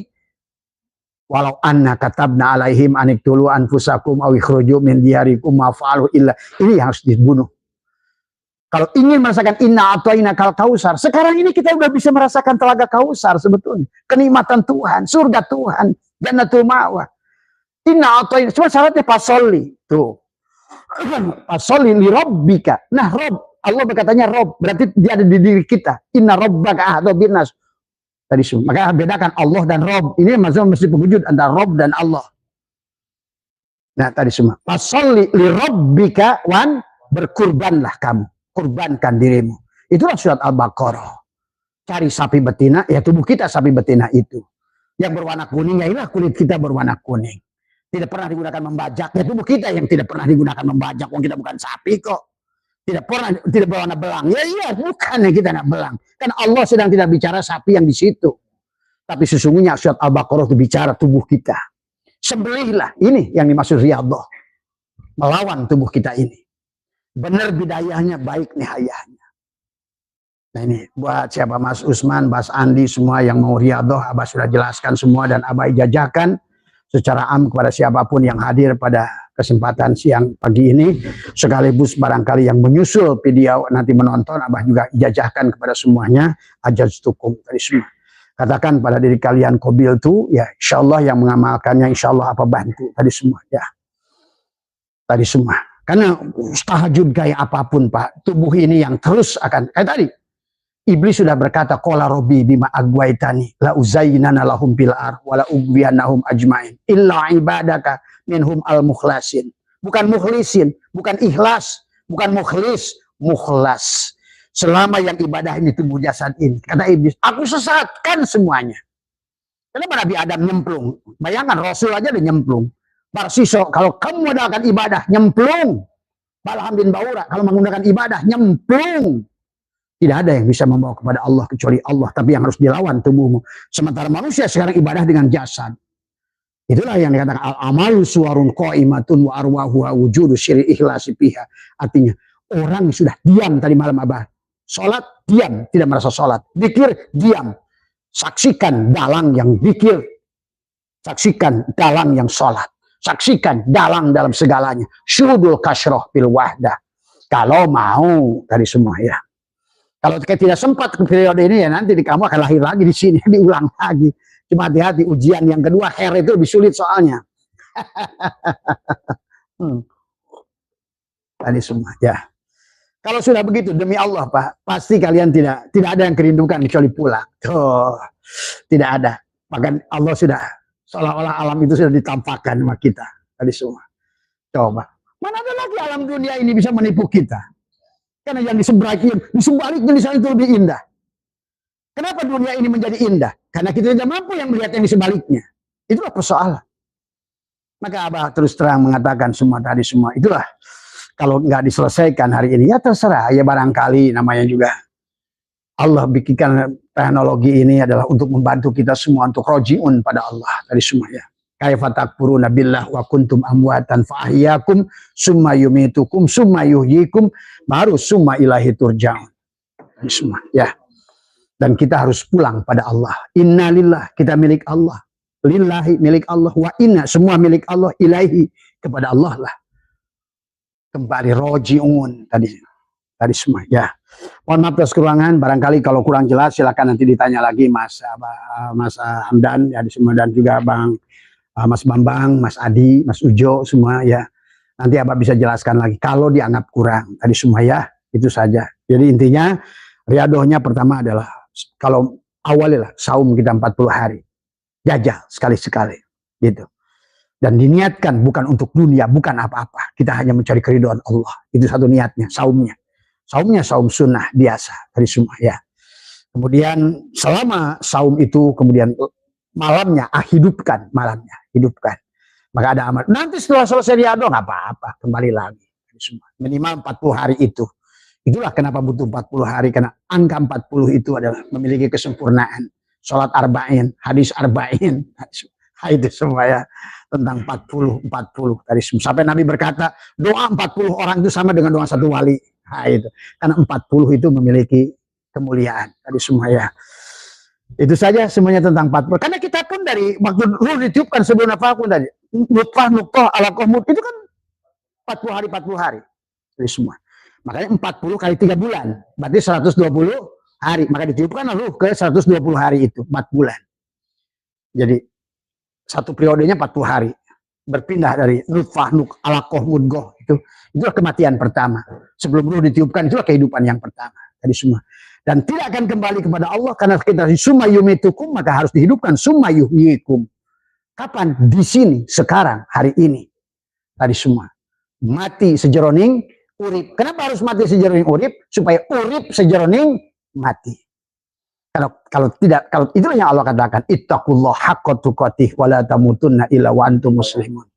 Walau anna katabna alaihim aniktulu anfusakum aw ikhruju min diyarikum ma fa'alu illa, ini harus dibunuh. Kalau ingin merasakan inna a'tayna kal kausar, sekarang ini kita udah bisa merasakan telaga kausar sebetulnya. Kenikmatan Tuhan, surga Tuhan, jannatul ma'wa. Inna a'tayna, cuma syaratnya pasolli. Tuh. Pasolli li rabbika. Nah, Rob, Allah berkatanya Rob, berarti dia ada di diri kita. Inna rabbaka ahadu binnas. Tadi maka bedakan Allah dan Rob. Ini maksudnya mesti penwujud antara Rob dan Allah. Nah, tadi semua. Pasolli li rabbika wan, berkurbanlah kamu. Kurbankan dirimu. Itulah surat Al-Baqarah. Cari sapi betina, ya tubuh kita sapi betina itu. Yang berwarna kuning, ya inilah kulit kita berwarna kuning. Tidak pernah digunakan membajak, ya tubuh kita yang tidak pernah digunakan membajak. Wong kita bukan sapi kok. Tidak berwarna belang. Ya iya, bukan yang kita nak belang. Kan Allah sedang tidak bicara sapi yang di situ. Tapi sesungguhnya surat Al-Baqarah itu bicara tubuh kita. Sembelihlah, ini yang dimaksud riyadhah. Melawan tubuh kita ini. Benar bidayahnya, baik nihayahnya. Nah ini buat siapa Mas Usman, Mas Andi, semua yang mau riyadhah, Abah sudah jelaskan semua dan Abah ijajakan secara am kepada siapapun yang hadir pada kesempatan siang pagi ini, sekaligus barangkali yang menyusul video nanti menonton, Abah juga ijazahkan kepada semuanya, ajaztukum tadi semua. Katakan pada diri kalian qabil tu, ya insyaallah yang mengamalkannya insyaallah apa bantu tadi semua ya. Tadi semua. Karena tahajud kayak apapun Pak, tubuh ini yang terus akan kayak tadi. Iblis sudah berkata, qala rabbi bima agwaitani la uzayyinana lahum fil ardh wa la ughwiyannahum ajmain illa ibadaka minhum al-mukhlasin. Bukan mukhlisin, bukan ikhlas, bukan mukhlis, mukhlas. Selama yang ibadah ini tubuh jasad ini, kata iblis, aku sesatkan semuanya. Kenapa Nabi Adam nyemplung? Bayangkan Rasul aja udah nyemplung. Barsiso, kalau kamu menggunakan ibadah, nyemplung. Balham bin Baura, kalau menggunakan ibadah, nyemplung. Tidak ada yang bisa membawa kepada Allah kecuali Allah. Tapi yang harus dilawan tubuhmu. Sementara manusia sekarang ibadah dengan jasad. Itulah yang dikatakan al-amalu suwarun qaimatun wa arwahuha wujudu syiri ikhlasi fiha. Artinya orang sudah diam tadi malam Abah. Salat diam, tidak merasa salat. Zikir diam. Saksikan dalang yang zikir. Saksikan dalang yang salat. Saksikan dalang dalam segalanya. Syuhudul kasroh bil wahdah. Kalau mau tadi semua ya. Kalau tidak sempat ke periode ini ya nanti kamu akan lahir lagi di sini, diulang lagi. Cuma hati-hati ujian yang kedua itu lebih sulit soalnya. Tadi semua ya. Kalau sudah begitu demi Allah Pak, pasti kalian tidak ada yang kerindukan kecuali pulang. Tuh, tidak ada. Bahkan Allah sudah seolah-olah alam itu sudah ditampakkan sama kita. Tadi semua. Coba. Mana ada lagi alam dunia ini bisa menipu kita? Karena yang di sebaliknya di sana itu lebih indah. Kenapa dunia ini menjadi indah? Karena kita tidak mampu yang melihat yang di sebaliknya. Itulah persoalan. Maka Abah terus terang mengatakan semua tadi semua. Itulah kalau nggak diselesaikan hari ini ya terserah. Ya barangkali namanya juga Allah bikinkan teknologi ini adalah untuk membantu kita semua untuk rojiun pada Allah tadi semua ya. Kaifa takfuruna billah wa kuntum amwatan fa ahyakum summa yumitukum summa yuhyikum baru summa ilahi turja'un. Tadi semua ya. Dan kita harus pulang pada Allah. Innalillah, kita milik Allah. Lillahi, milik Allah. Wa inna, semua milik Allah. Ilahi, kepada Allah lah. Kembali roji'un. Tadi semua, ya. Mohon maaf atas kekurangan. Barangkali kalau kurang jelas, silakan nanti ditanya lagi Mas Hamdan, ya, semua, dan juga Mas Bambang, Mas Adi, Mas Ujo, semua, ya. Nanti Abah bisa jelaskan lagi. Kalau dianggap kurang, tadi semua, ya. Itu saja. Jadi intinya, riadohnya pertama adalah kalau awalnya saum kita 40 hari. Jajal sekali-sekali gitu. Dan diniatkan bukan untuk dunia, bukan apa-apa. Kita hanya mencari keridhaan Allah. Itu satu niatnya, saumnya. Saumnya saum sunnah biasa dari semua ya. Kemudian selama saum itu kemudian malamnya hidupkan malamnya, hidupkan. Maka ada amal. Nanti setelah selesai riadoh nggak apa-apa, kembali lagi. Semua. Minimal 40 hari itu. Itulah kenapa butuh 40 hari, karena angka 40 itu adalah memiliki kesempurnaan. Sholat arba'in, hadis arba'in, itu semua ya, tentang 40 tadi. Sampai Nabi berkata, doa 40 orang itu sama dengan doa satu wali. Nah, itu. Karena 40 itu memiliki kemuliaan tadi semua ya. Itu saja semuanya tentang 40. Karena kita pun dari waktu ruh ditiupkan sebelum nafas pun tadi, nutfah, alaqah mudghah itu kan 40 hari. Jadi semua. Makanya 40 kali 3 bulan. Berarti 120 hari. Maka ditiupkan lalu ke 120 hari itu. 4 bulan. Jadi satu periodenya 40 hari. Berpindah dari nutfah, alaqah, mudghah. Itulah kematian pertama. Sebelum ruh ditiupkan itulah kehidupan yang pertama. Tadi semua. Dan tidak akan kembali kepada Allah. Karena kita summa yumitukum maka harus dihidupkan summa yuhyikum. Kapan? Di sini. Sekarang. Hari ini. Tadi semua. Mati sejeroning urip. Kenapa harus mati sejeroning urip? Supaya urip sejeroning mati. Kalau tidak, kalau itulah yang Allah katakan, ittaqullah haqqa tuqatih wa la tamutunna illa wa antum muslimun.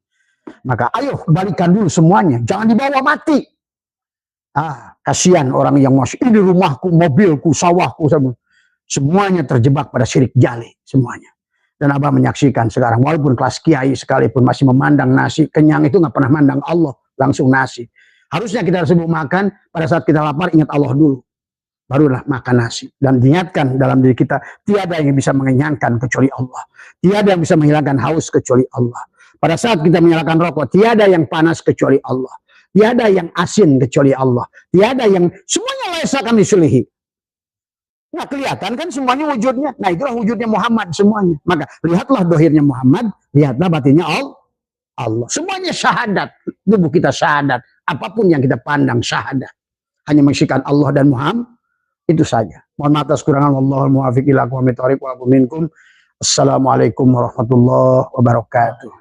Maka ayo balikan dulu semuanya, jangan dibawa mati. Kasihan orang yang masih ini rumahku, mobilku, sawahku, semuanya terjebak pada syirik jali semuanya. Dan Abah menyaksikan sekarang, walaupun kelas kiai sekalipun masih memandang nasi kenyang itu nggak pernah mandang Allah, langsung nasi. Harusnya kita sebelum makan, pada saat kita lapar, ingat Allah dulu. Barulah makan nasi. Dan diingatkan dalam diri kita, tiada yang bisa mengenyangkan kecuali Allah. Tiada yang bisa menghilangkan haus kecuali Allah. Pada saat kita menyalakan rokok, tiada yang panas kecuali Allah. Tiada yang asin kecuali Allah. Tiada yang, semuanya layak akan disulihi. Nah kelihatan kan semuanya wujudnya. Nah itulah wujudnya Muhammad semuanya. Maka lihatlah dohirnya Muhammad, lihatlah batinnya Allah. Semuanya syahadat. Tubuh kita syahadat. Apapun yang kita pandang syahadat. Hanya menyaksikan Allah dan Muhammad. Itu saja. Mohon maaf atas kurangan. Wallahul muwaffiq ila aqwamit thoriq wa minkum. Assalamualaikum warahmatullahi wabarakatuh.